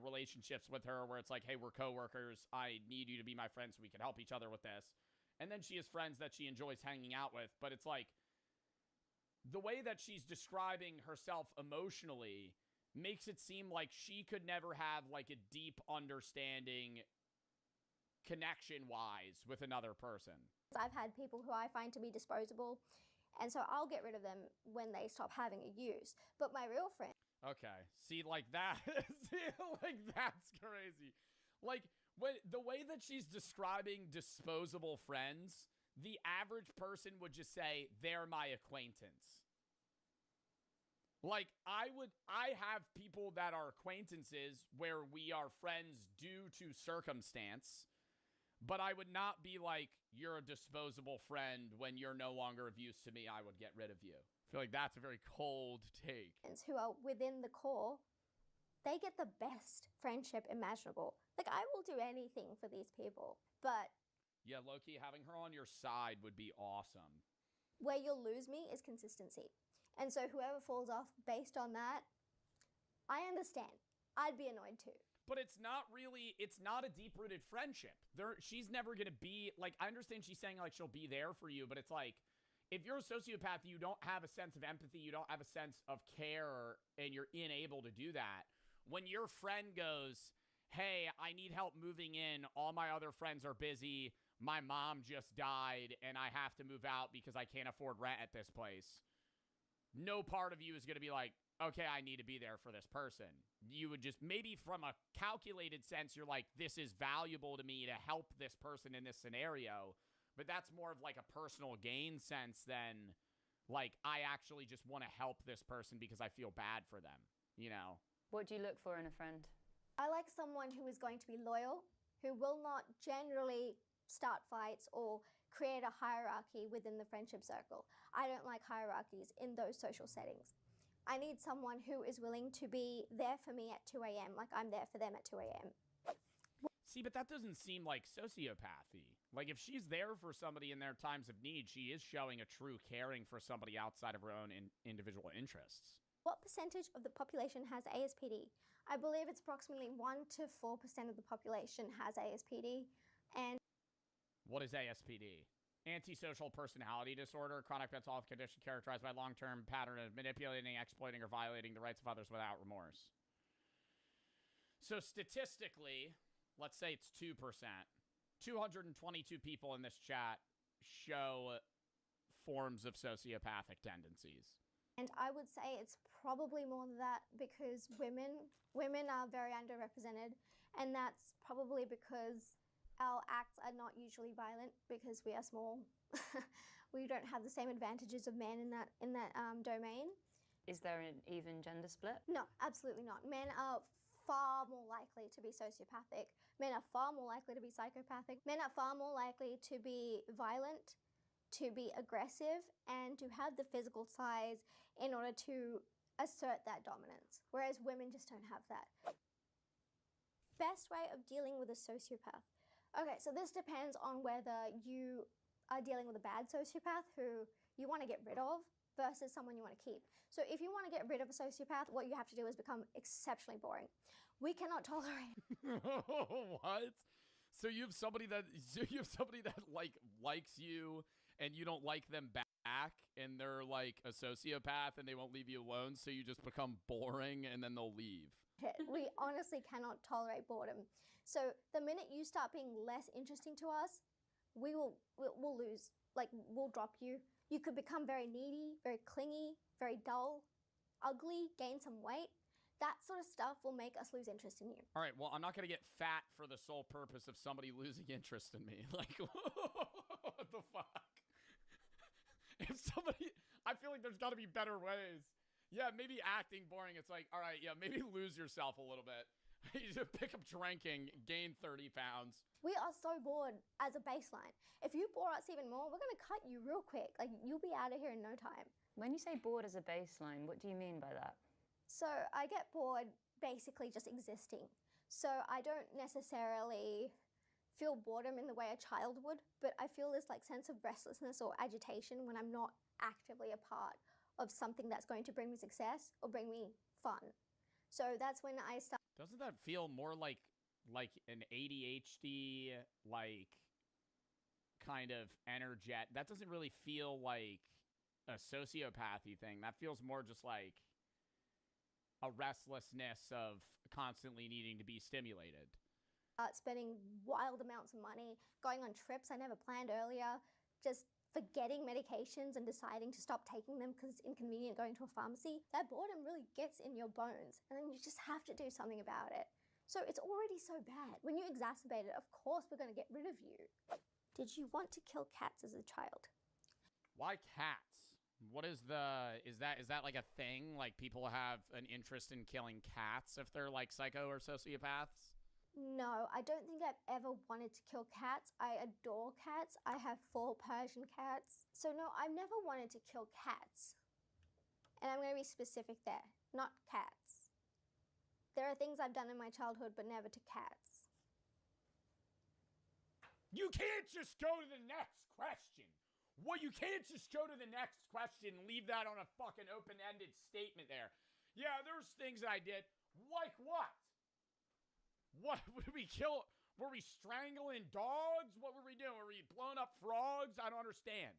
relationships with her where it's like, hey, we're coworkers. I need you to be my friend so we can help each other with this. And then she has friends that she enjoys hanging out with, but it's like, the way that she's describing herself emotionally makes it seem like she could never have like a deep understanding connection-wise with another person. I've had people who I find to be disposable, and so I'll get rid of them when they stop having a use. But my real friend. Okay, see, like that, see, like that's crazy. Like when the way that she's describing disposable friends, the average person would just say they're my acquaintance. Like I have people that are acquaintances where we are friends due to circumstance, but I would not be like, you're a disposable friend when you're no longer of use to me, I would get rid of you. I feel like that's a very cold take. Who are within the core, they get the best friendship imaginable. Like, I will do anything for these people, but yeah, low-key, having her on your side would be awesome. Where you'll lose me is consistency. And so whoever falls off based on that, I understand. I'd be annoyed too. But it's not a deep-rooted friendship. She's never going to be, like, I understand she's saying, like, she'll be there for you, but it's like, if you're a sociopath, you don't have a sense of empathy, you don't have a sense of care, and you're unable to do that. When your friend goes, hey, I need help moving in, all my other friends are busy, my mom just died, and I have to move out because I can't afford rent at this place, no part of you is going to be like, okay, I need to be there for this person. You would just, maybe from a calculated sense, you're like, this is valuable to me to help this person in this scenario. But that's more of like a personal gain sense than like, I actually just want to help this person because I feel bad for them, you know? What do you look for in a friend? I like someone who is going to be loyal, who will not generally start fights or create a hierarchy within the friendship circle. I don't like hierarchies in those social settings. I need someone who is willing to be there for me at 2 a.m. like I'm there for them at 2 a.m. See, but that doesn't seem like sociopathy. Like, if she's there for somebody in their times of need, she is showing a true caring for somebody outside of her own individual interests. What percentage of the population has ASPD? I believe it's approximately 1 to 4% of the population has ASPD. And what is ASPD? Antisocial personality disorder, chronic mental health condition characterized by long-term pattern of manipulating, exploiting, or violating the rights of others without remorse. So statistically, let's say it's 2%. 222 people in this chat show forms of sociopathic tendencies. And I would say it's probably more than that because women are very underrepresented, and that's probably because our acts are not usually violent because we are small. We don't have the same advantages of men in that domain. Is there an even gender split? No, absolutely not. Men are far more likely to be sociopathic. Men are far more likely to be psychopathic. Men are far more likely to be violent, to be aggressive, and to have the physical size in order to assert that dominance, whereas women just don't have that. Best way of dealing with a sociopath. Okay, so this depends on whether you are dealing with a bad sociopath who you want to get rid of versus someone you want to keep. So if you want to get rid of a sociopath, what you have to do is become exceptionally boring. We cannot tolerate. What? So you have somebody that like likes you and you don't like them back, and they're like a sociopath and they won't leave you alone, so you just become boring and then they'll leave. We honestly cannot tolerate boredom. So the minute you start being less interesting to us, we'll lose. Like, we'll drop you. You could become very needy, very clingy, very dull, ugly, gain some weight. That sort of stuff will make us lose interest in you. All right, well, I'm not going to get fat for the sole purpose of somebody losing interest in me. Like, what the fuck? If somebody, I feel like there's got to be better ways. Yeah, maybe acting boring. It's like, all right, yeah, maybe lose yourself a little bit. You just pick up drinking, gain 30 pounds. We are so bored as a baseline. If you bore us even more, we're going to cut you real quick. Like, you'll be out of here in no time. When you say bored as a baseline, what do you mean by that? So I get bored basically just existing. So I don't necessarily feel boredom in the way a child would, but I feel this like sense of restlessness or agitation when I'm not actively a part of something that's going to bring me success or bring me fun. So that's when I start. Doesn't that feel more like an ADHD, like, kind of energetic? That doesn't really feel like a sociopathy thing. That feels more just like a restlessness of constantly needing to be stimulated. Spending wild amounts of money, going on trips I never planned earlier, just forgetting medications and deciding to stop taking them because it's inconvenient going to a pharmacy. That boredom really gets in your bones, and then you just have to do something about it. So it's already so bad. When you exacerbate it, of course we're going to get rid of you. Did you want to kill cats as a child? Why cats? What is the is that like a thing? Like people have an interest in killing cats if they're like psycho or sociopaths? No, I don't think I've ever wanted to kill cats. I adore cats. I have 4 Persian cats. So no, I've never wanted to kill cats. And I'm going to be specific there, not cats. There are things I've done in my childhood, but never to cats. You can't just go to the next question. Well, you can't just go to the next question and leave that on a fucking open-ended statement there. Yeah, there's things I did. Like what? What would we kill? Were we strangling dogs? What were we doing? Were we blowing up frogs? I don't understand.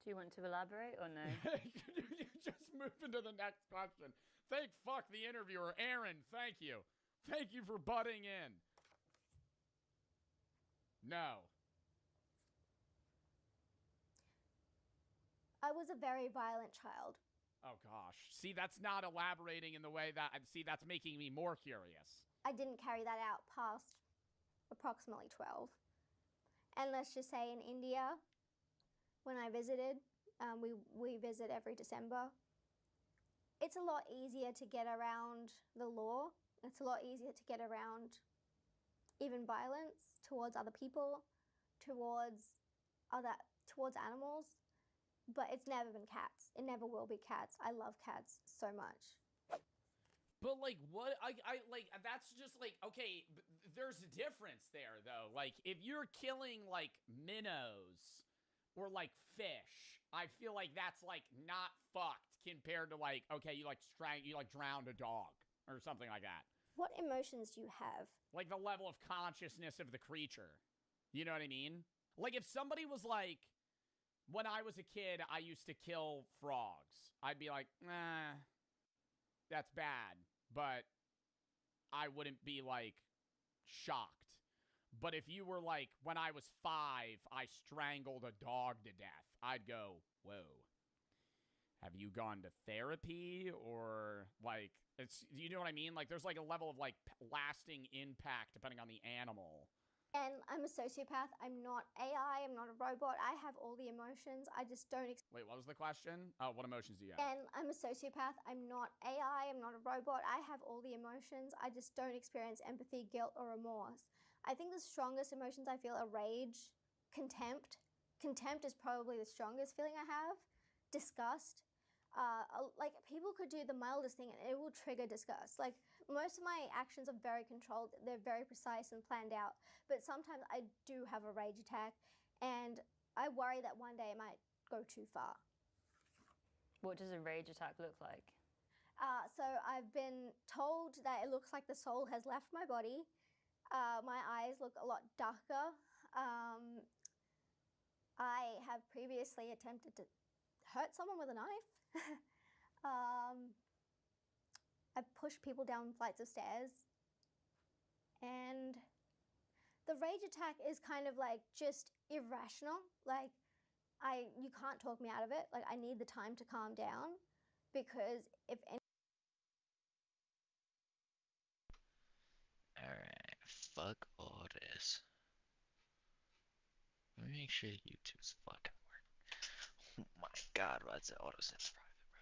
Do you want to elaborate or no? You just move into the next question. Thank fuck the interviewer. Aaron, thank you. Thank you for butting in. No. I was a very violent child. Oh gosh. See, that's not elaborating in the way that, see, that's making me more curious. I didn't carry that out past approximately 12. And let's just say in India, when I visited, we visit every December. It's a lot easier to get around the law. It's a lot easier to get around even violence towards other people, towards animals. But it's never been cats. It never will be cats. I love cats so much. But like what I like that's just like okay, there's a difference there though. Like if you're killing like minnows or like fish, I feel like that's like not fucked compared to like okay, you like drowned a dog or something like that. What emotions do you have? Like the level of consciousness of the creature. You know what I mean? Like if somebody was like when I was a kid, I used to kill frogs. I'd be like, nah, that's bad. But I wouldn't be, like, shocked. But if you were like, when I was 5, I strangled a dog to death, I'd go, whoa. Have you gone to therapy? Or, like, it's, you know what I mean? Like, there's, like, a level of, like, lasting impact depending on the animal. And I'm a sociopath. I'm not AI. I'm not a robot. I have all the emotions. I just don't. Wait, what was the question? Oh, what emotions do you have? And I'm a sociopath. I'm not AI. I'm not a robot. I have all the emotions. I just don't experience empathy, guilt, or remorse. I think the strongest emotions I feel are rage, contempt. Contempt is probably the strongest feeling I have. Disgust. Like people could do the mildest thing and it will trigger disgust. Like most of my actions are very controlled. They're very precise and planned out. But sometimes I do have a rage attack and I worry that one day it might go too far. What does a rage attack look like? So I've been told that it looks like the soul has left my body. My eyes look a lot darker. I have previously attempted to hurt someone with a knife. I've pushed people down flights of stairs. And the rage attack is kind of like just irrational. Like you can't talk me out of it. Like I need the time to calm down because if any Alright, fuck all this. Let me make sure YouTube's fucking working. Oh my god, why is it auto-sense private, bro?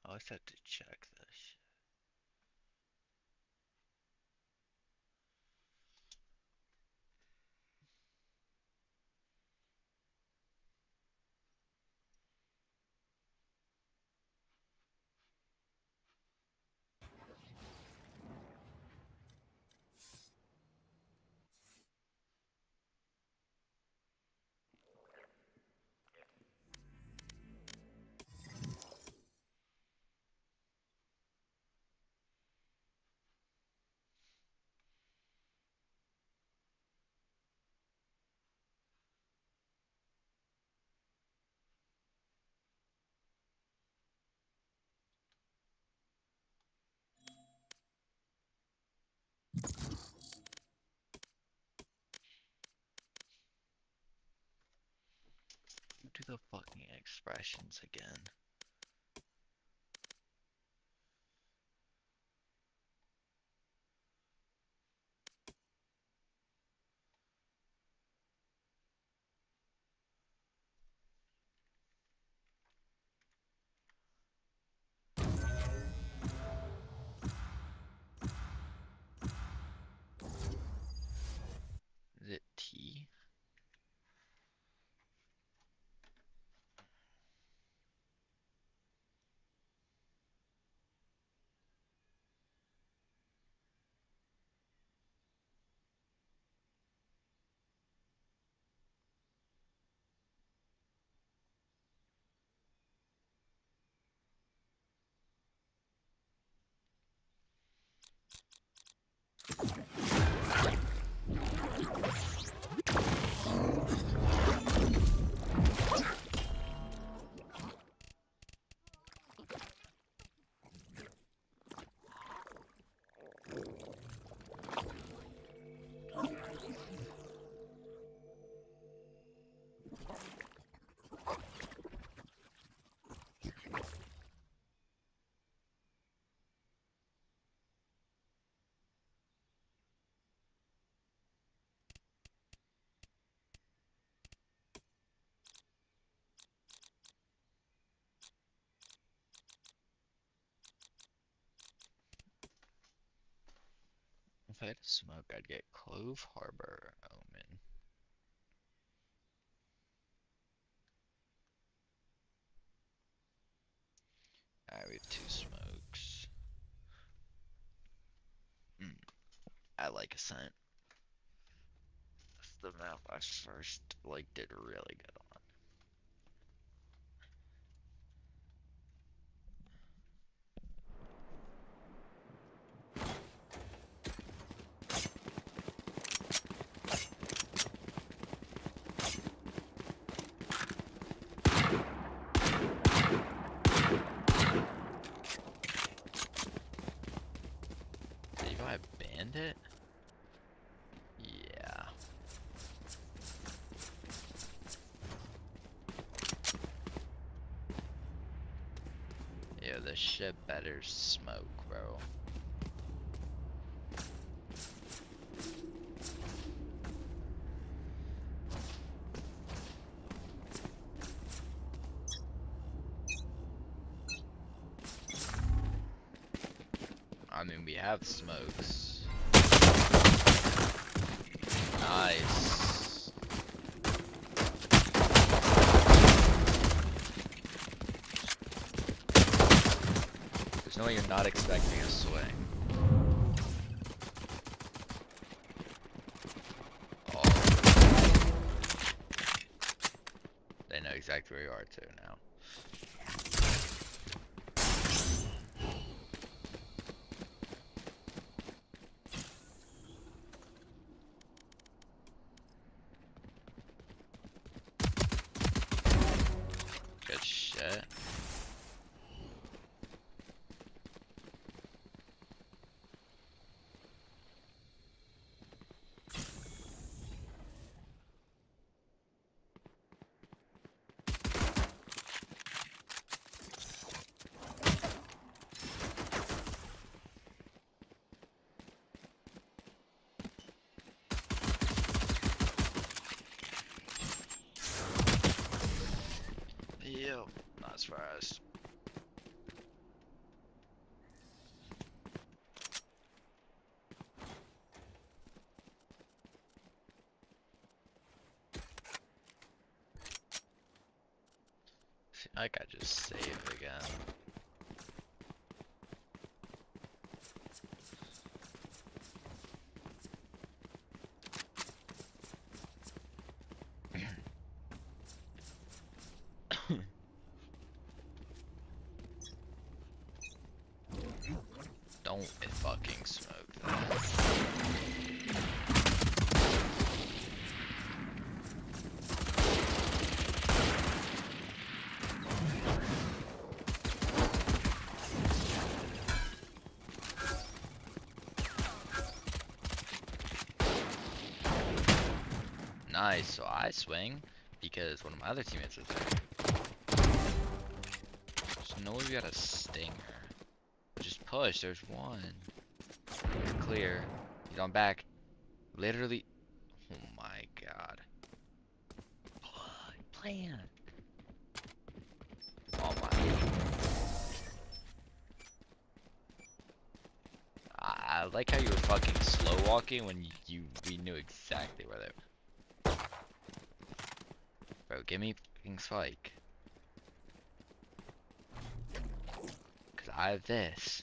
I always have to check this shit. do the fucking expressions again. Is it T? If I had to smoke, I'd get Clove Harbor Omen. Alright, we have 2 smokes. I like Ascent. That's the map I first did really good on. Levi Bandit? Yeah. Yeah, this shit better smoke, bro. I mean, we have smokes. Nice. There's no way you're not expecting a swing. Oh. They know exactly where you are too now. Good shit. Yep, not as fast. Feel like I just saved again. Don't fucking smoke that. Nice, so I swing because one of my other teammates was there. There's no way we got a stinger. Just push, there's one. You're clear. He's on back. Literally. Oh my god. Plan. Oh my. I like how you were fucking slow walking when we knew exactly where they were. Bro, give me fucking spike. Cause I have this.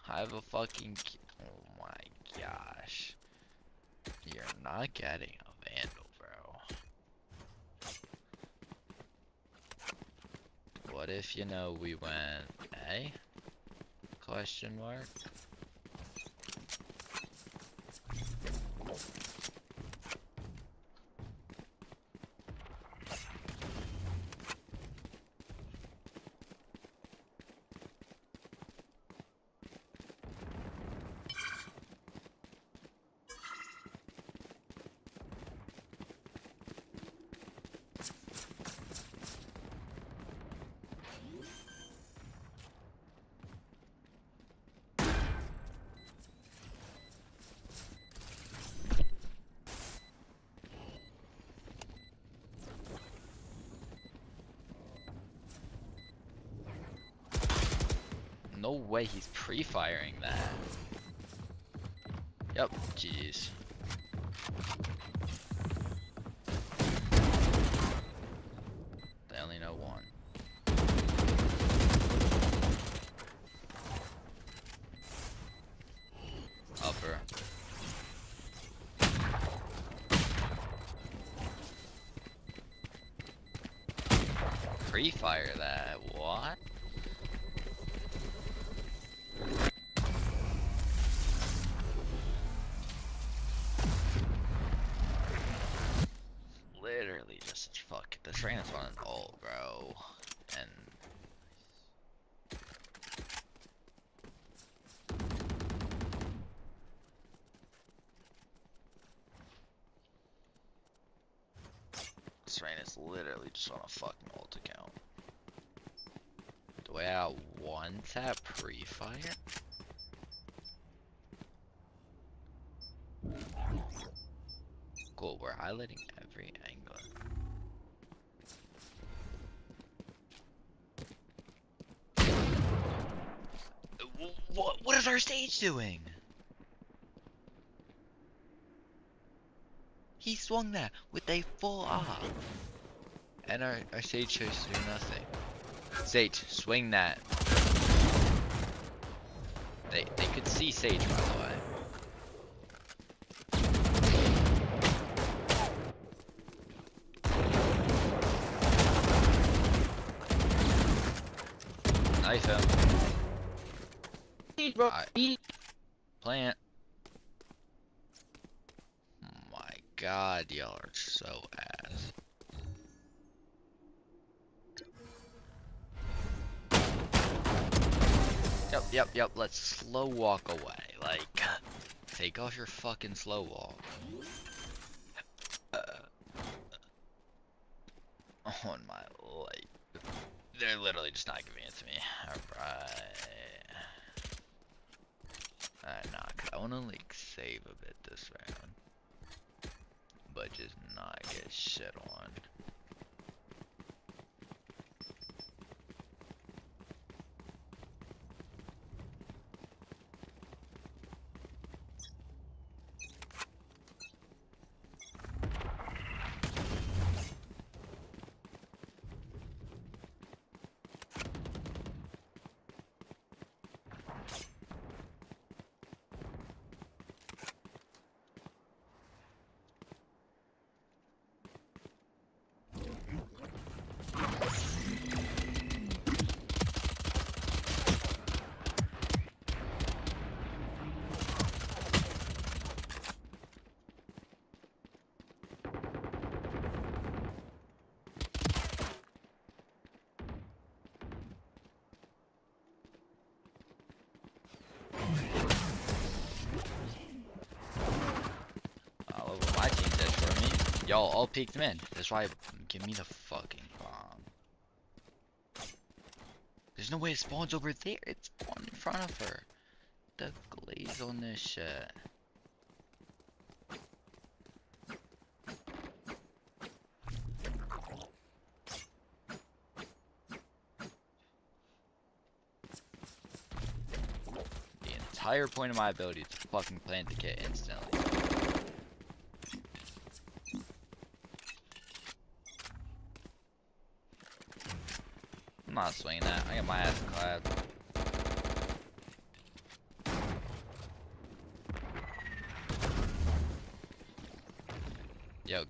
I have a fucking. Oh my gosh. You're not getting a vandal, bro. What if, you know, we went A? Question mark? No way he's pre-firing that. Yep, GG's. They only know one. Upper. Pre-fire that, what? Literally just fuck. This train is on an ult, bro. And this train is literally just on a fucking ult account. The way I want that pre-fire? Cool, we're highlighting every angle. What is our stage doing? He swung that with a full op. And our stage chose to do nothing. Sage, swing that. They could see Sage, by the way. Knife him. Plant. Oh my god, y'all are so ass. Yep, let's slow walk away. Like, take off your fucking slow walk. On my life. They're literally just not giving it to me. Alright. Nah, 'cause I wanna like save a bit this round. But just not get shit on. All over my team dead for me. Y'all all peeked them in. That's why. Give me the fucking bomb. There's no way it spawns over there. It spawned in front of her. The glaze on this shit. The entire point of my ability is to fucking plant the kit instantly. I'm not swinging that. I got my ass clapped. Yo.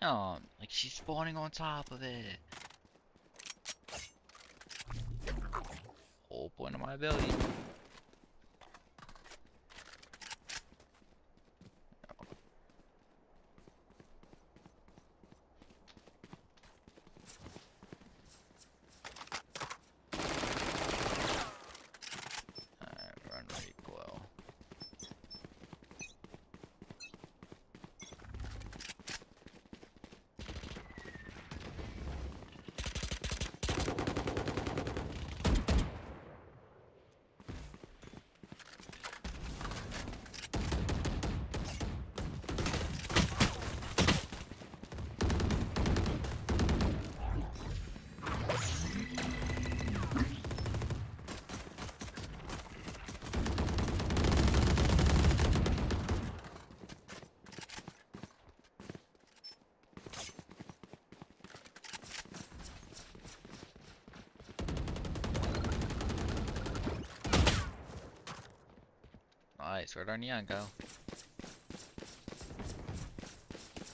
Damn, like she's spawning on top of it. Whole point of my ability. Alright, run recoil. Nice, where'd our neon go?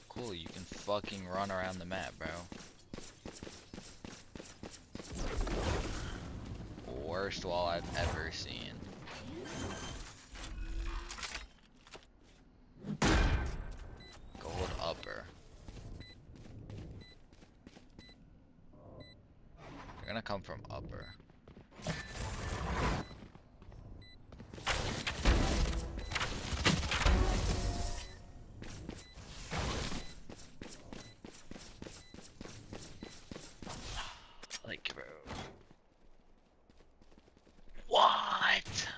Cool, you can fucking run around the map, bro. Worst wall I've ever seen. Gold upper. They're gonna come from upper. Like, bro. What?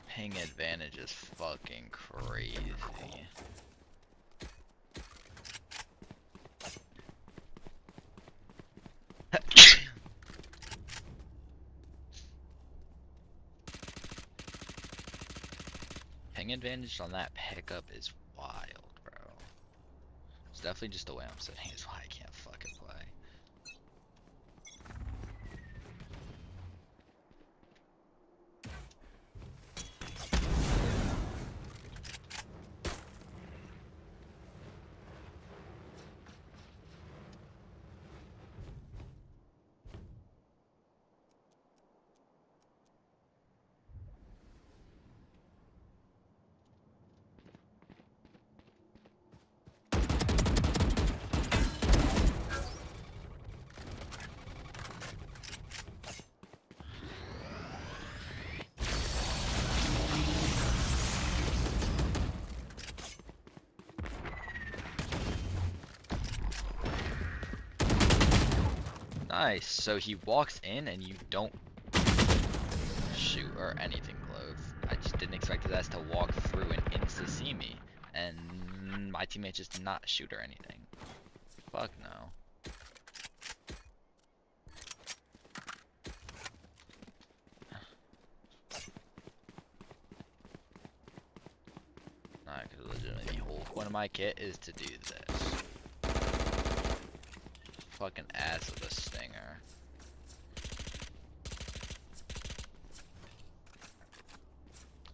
Ping advantage is fucking crazy. Ping advantage on that pickup is wild, bro. It's definitely just the way I'm sitting is why I can't fucking play. Nice. So he walks in and you don't shoot or anything close. I just didn't expect his ass to walk through and insta see me. And my teammate just did not shoot or anything. Fuck no. Nah, cause legitimately the whole point of my kit is to do this. Fucking ass with a stinger.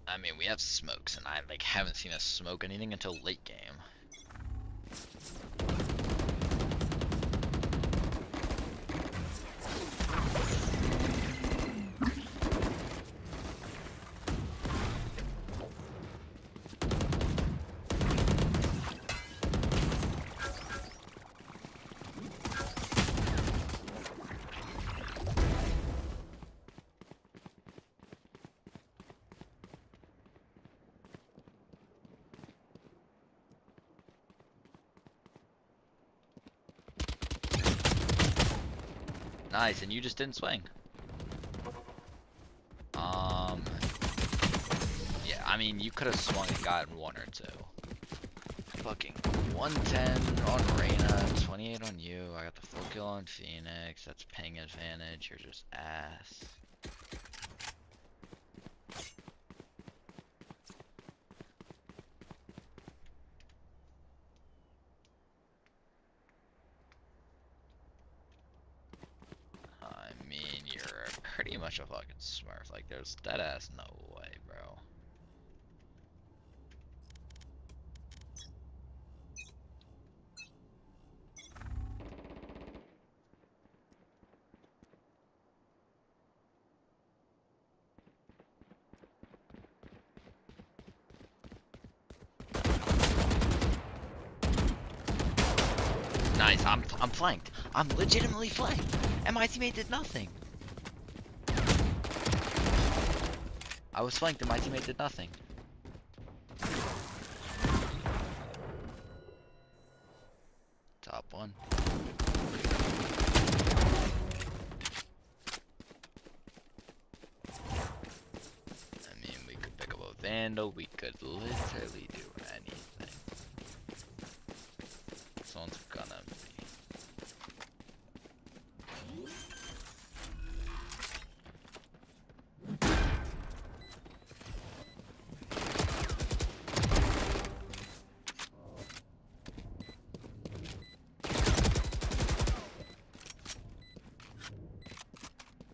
I mean, we have smokes, and I like haven't seen us smoke anything until late game. Nice, and you just didn't swing. Yeah, I mean, you could have swung and gotten one or two. Fucking 110 on Reyna, 28 on you. I got the full kill on Phoenix. That's ping advantage. You're just ass. I mean, you're pretty much a fucking smurf. Like, there's that ass no way, bro. Nice, I'm flanked. I'm legitimately flanked, and my teammate did nothing. I was flanked and my teammate did nothing. Top one. I mean, we could pick up a Vandal. We could literally do anything. Someone's gonna be.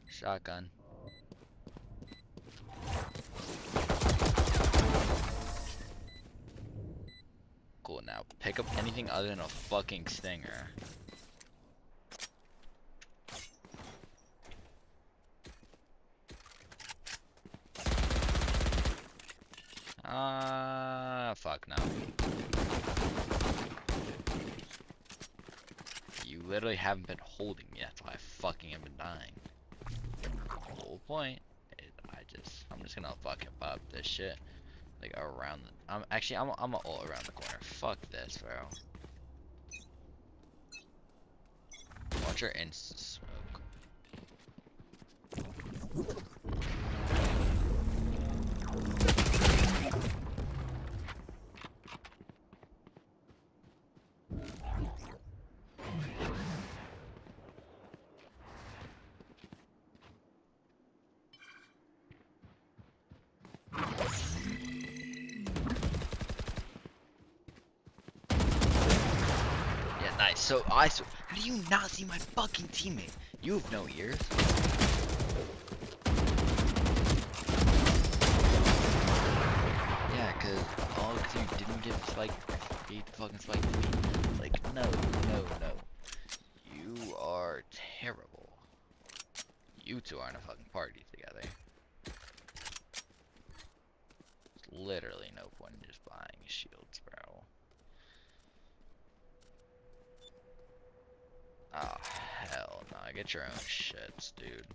Shotgun. Cool, now pick up anything other than a fucking stinger. Fuck no. You literally haven't been holding me, that's why I fucking have been dying. The whole point is I'm just gonna fucking pop this shit. Like around the, I'm all around the corner. Fuck this, bro. Watch your insta smoke. Nice. So how do you not see my fucking teammate? You have no ears. Yeah, cause you didn't get spiked. You the fucking spike. Like no. You are terrible. You two aren't a fucking party together. There's literally no point in just buying shields, bro. Oh, hell no. Get your own shits, dude.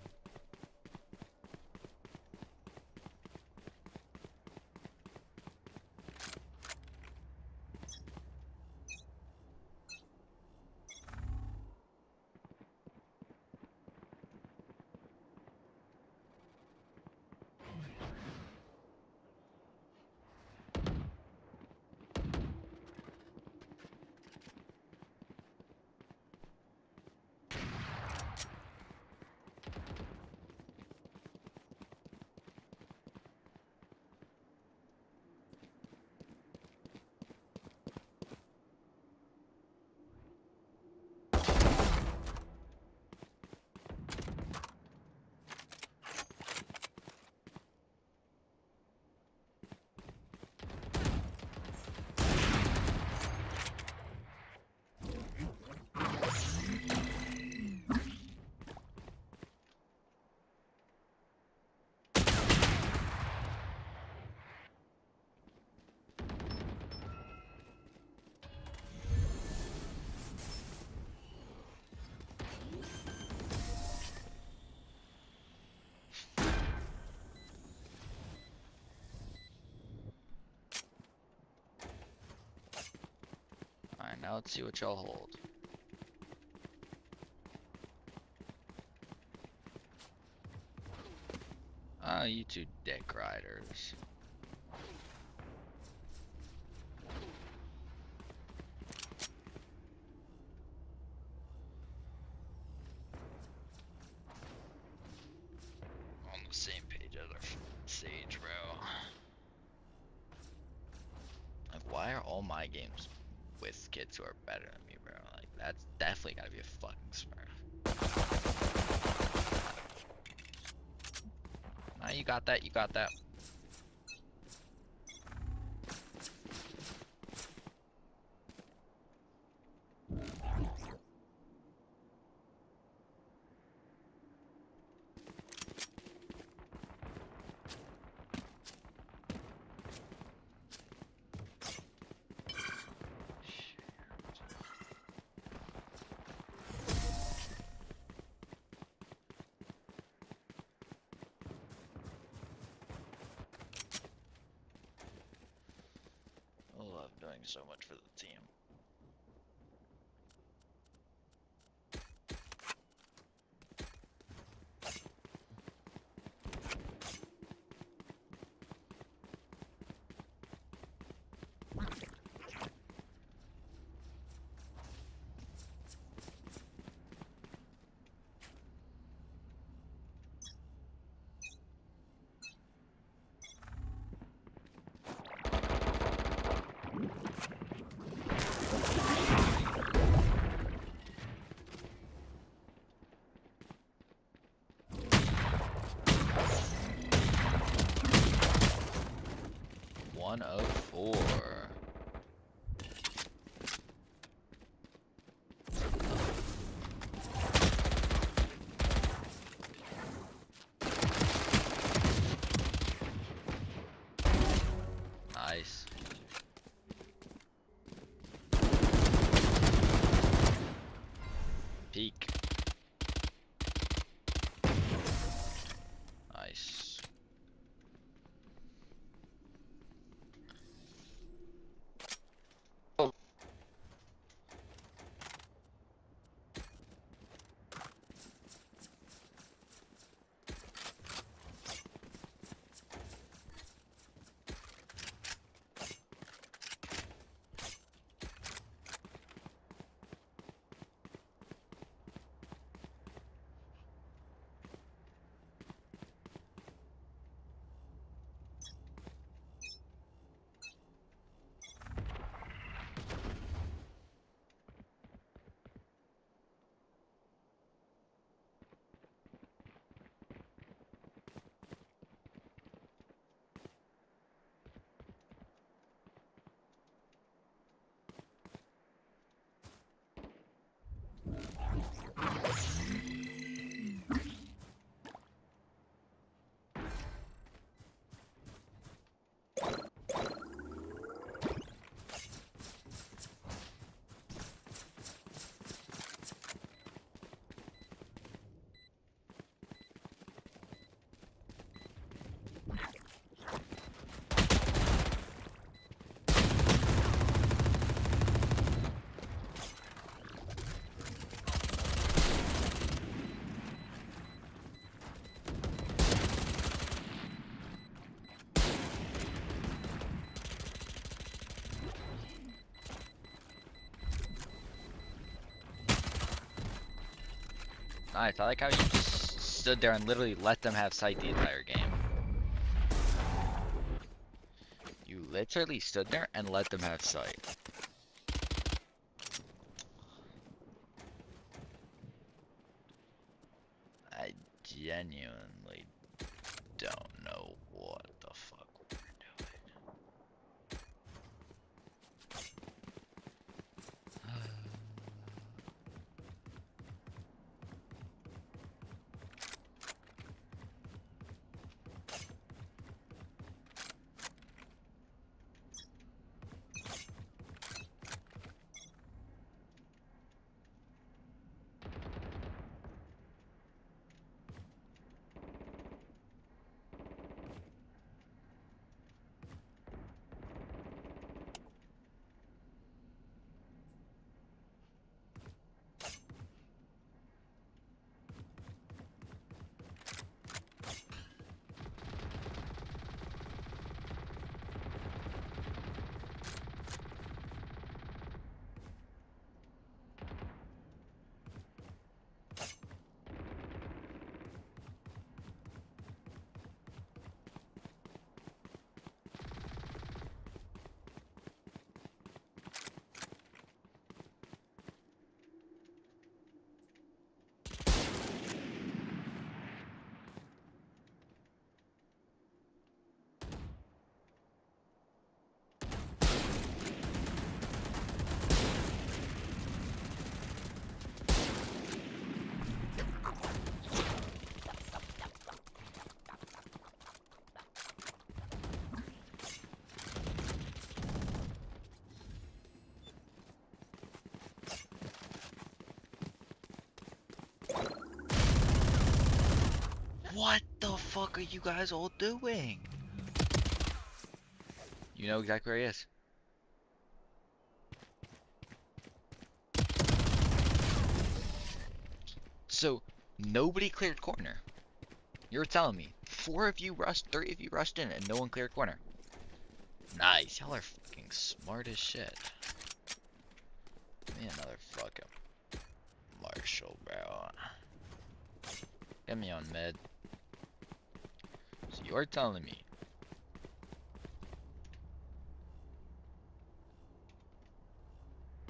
Now let's see what y'all hold. Oh, you two dick riders. On the same page as our Sage, bro. Like, why are all my games with kids who are better than me, bro? Like, that's definitely gotta be a fucking smurf. Nah, you got that, you got that. I love doing so much for the team. One of four. Nice. Peek. Nice. Nice. I like how you just stood there and literally let them have sight the entire game. You literally stood there and let them have sight. I genuinely don't know what the fuck we're doing. fuck are you guys all doing? You know exactly where he is. So, nobody cleared corner. You're telling me 4 of you rushed, 3 of you rushed in, and no one cleared corner. Nice, y'all are fucking smart as shit. Give me another fucking Marshall, bro. Get me on mid. So you're telling me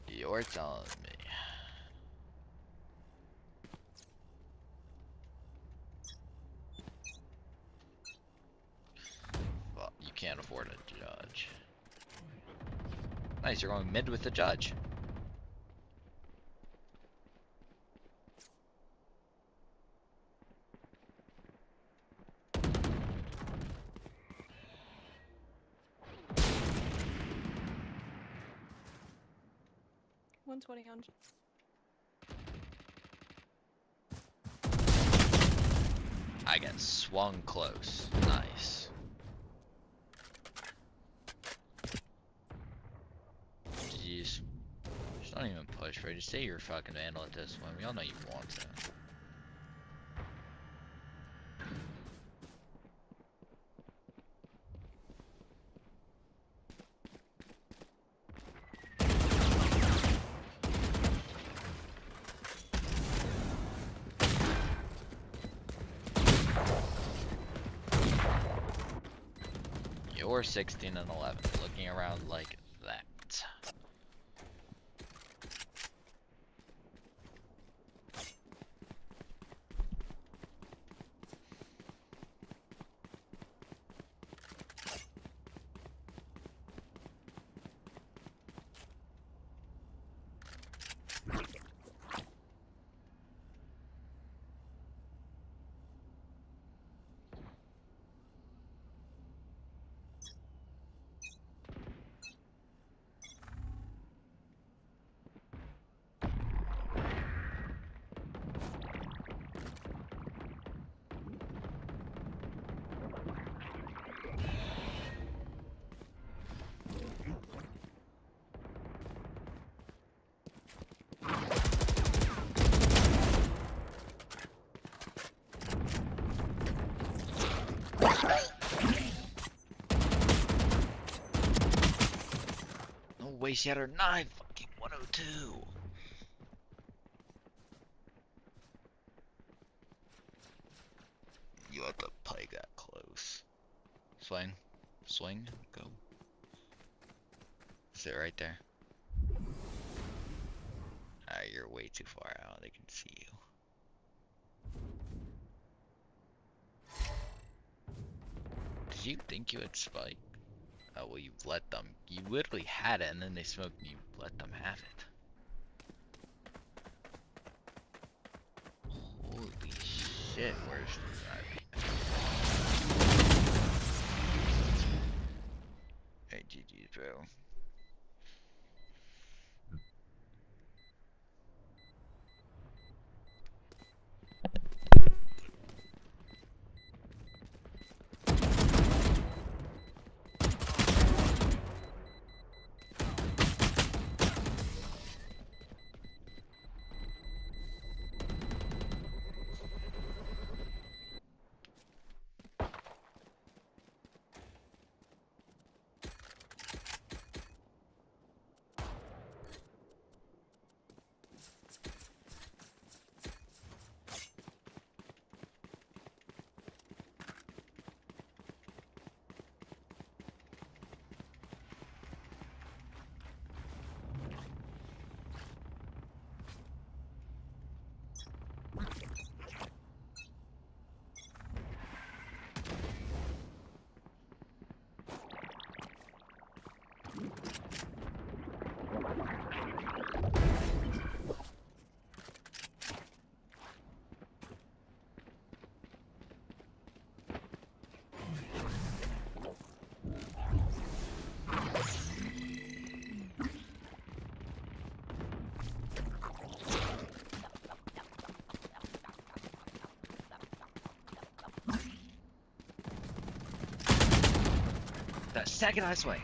you're telling me well, you can't afford a judge. Nice, you're going mid with the judge. $120. I get swung close. Nice. Jeez. Just don't even push, bro. Just say you're fucking vandal at this one. We all know you want to. You're 16 and 11, looking around like that. No way, she had her 9 fucking 102. You have to pike that close. Swing. Swing. Go. Sit right there. Alright, you're way too far out. They can see you. Did you think you had spike? Oh, well, you let them. You literally had it, and then they smoked, and you let them have it. Holy shit, where's the Hey, GG's, bro. That second I swing.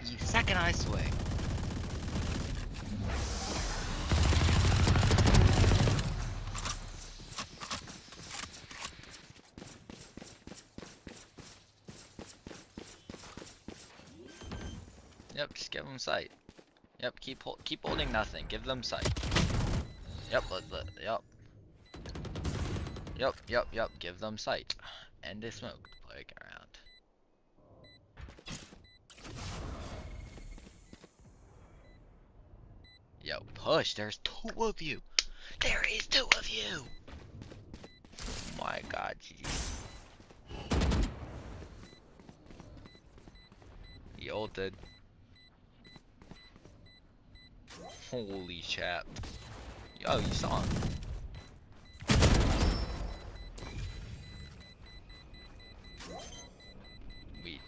You second I swing. Yep, just give them sight. Yep, keep holding nothing. Give them sight. Yep, yep. Yep. Give them sight. And a smoke playing around. Yo, push. There's 2 of you. There is 2 of you. My God, GG. He ulted. Holy chap. Yo, you saw him. We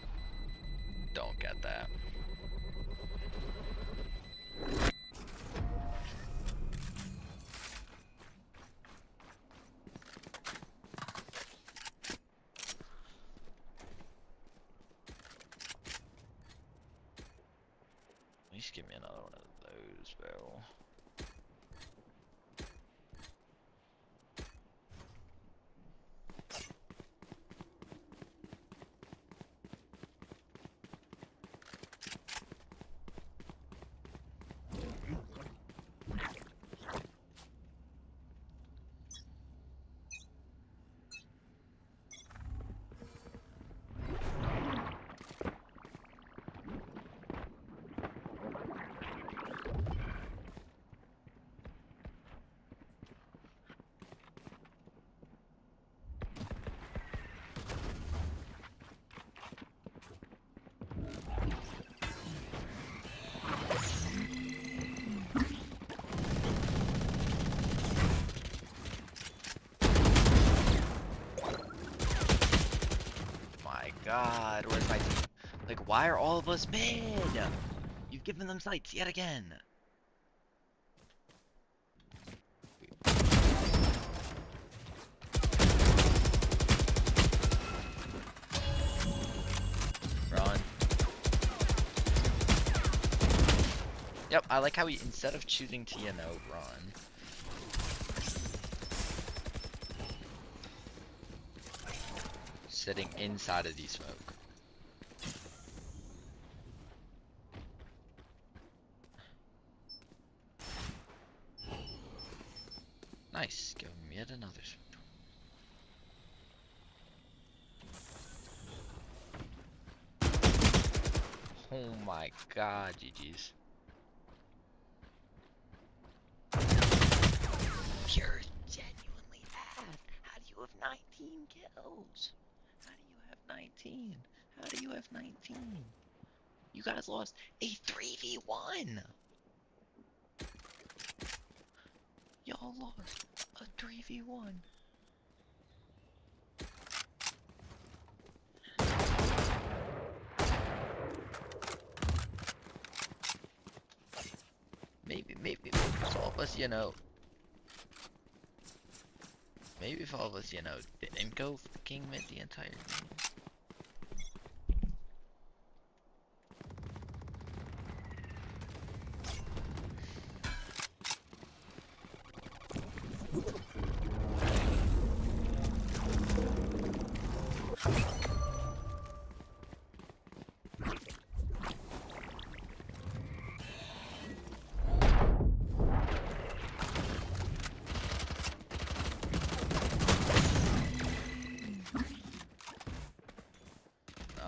don't get that. Please give me another one of those, bro. God, where's my team? Like, why are all of us mid? You've given them sights yet again. Run. Yep, I like how he, instead of choosing to, you know, run. Sitting inside of the smoke. Nice, give him yet another smoke. Oh my God, GG's. You're genuinely bad. How do you have 19 kills? How do you have 19? How do you have 19? You guys lost a 3v1. Y'all lost a 3v1. Maybe if all of us, you know, maybe if all of us, you know, didn't go for the king mid the entire game.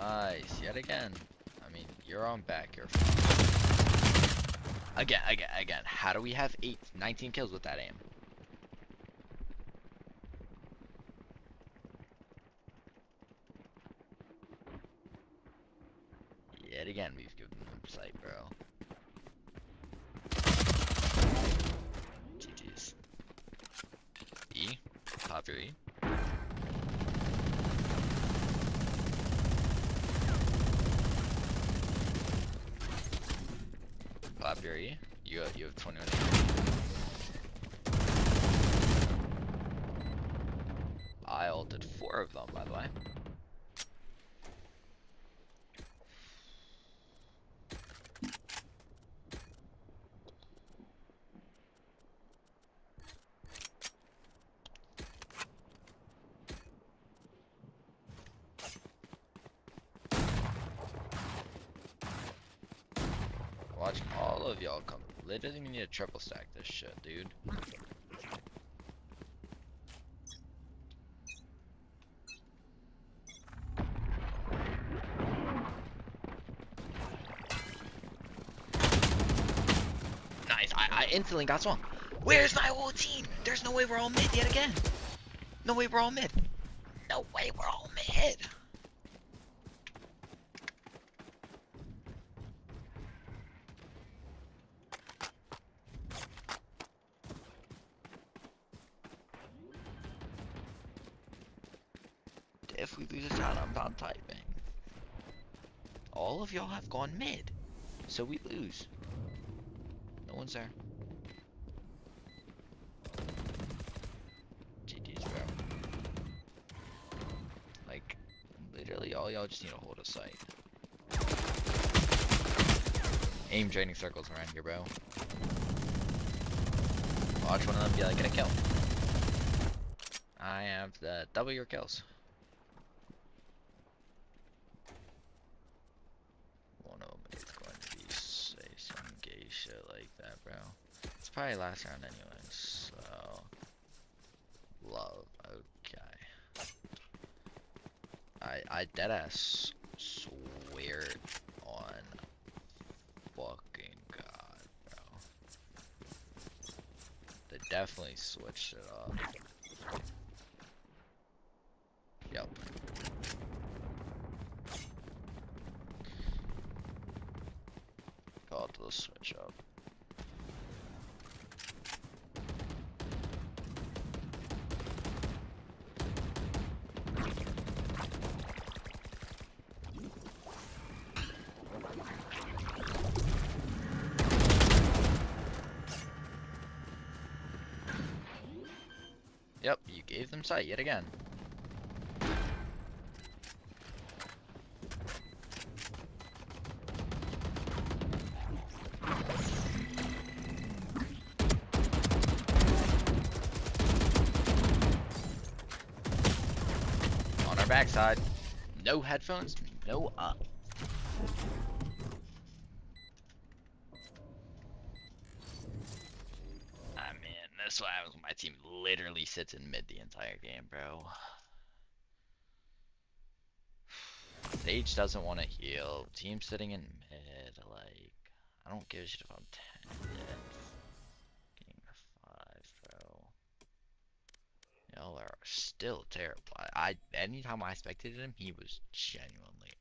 Nice, yet again. I mean, you're on back. You're again. How do we have 19 kills with that aim? Yet again, we've given them sight, bro. GG's. E. Pop your E. Pop your E. You have 21. I ulted 4 of them, by the way. Watch all of y'all come. Literally, we need to triple stack this shit, dude. Nice. I instantly got swung. Where's my whole team? There's no way we're all mid yet again. No way we're all mid. No way we're all mid. If we lose a shot, I'm not typing. All of y'all have gone mid, so we lose. No one's there. GG's, bro. Like, literally all y'all just need to hold a sight. Aim draining circles around here, bro. Watch one of them be like, get a kill. I have the double your kills. One of them is going to be say some gay shit like that, bro. It's probably last round anyways, so love. Okay. I deadass swear on fucking God, bro. They definitely switched it up. Yep. Called the switch up. Yep, you gave them sight yet again. On our backside. No headphones, no up. Ah man, that's what happens when my team literally sits in mid the entire game, bro. Sage doesn't want to heal. Team sitting in mid, like, I don't give a shit if I'm 10 minutes. Getting 5, bro. Y'all are still terrible. Anytime I spectated him, he was genuinely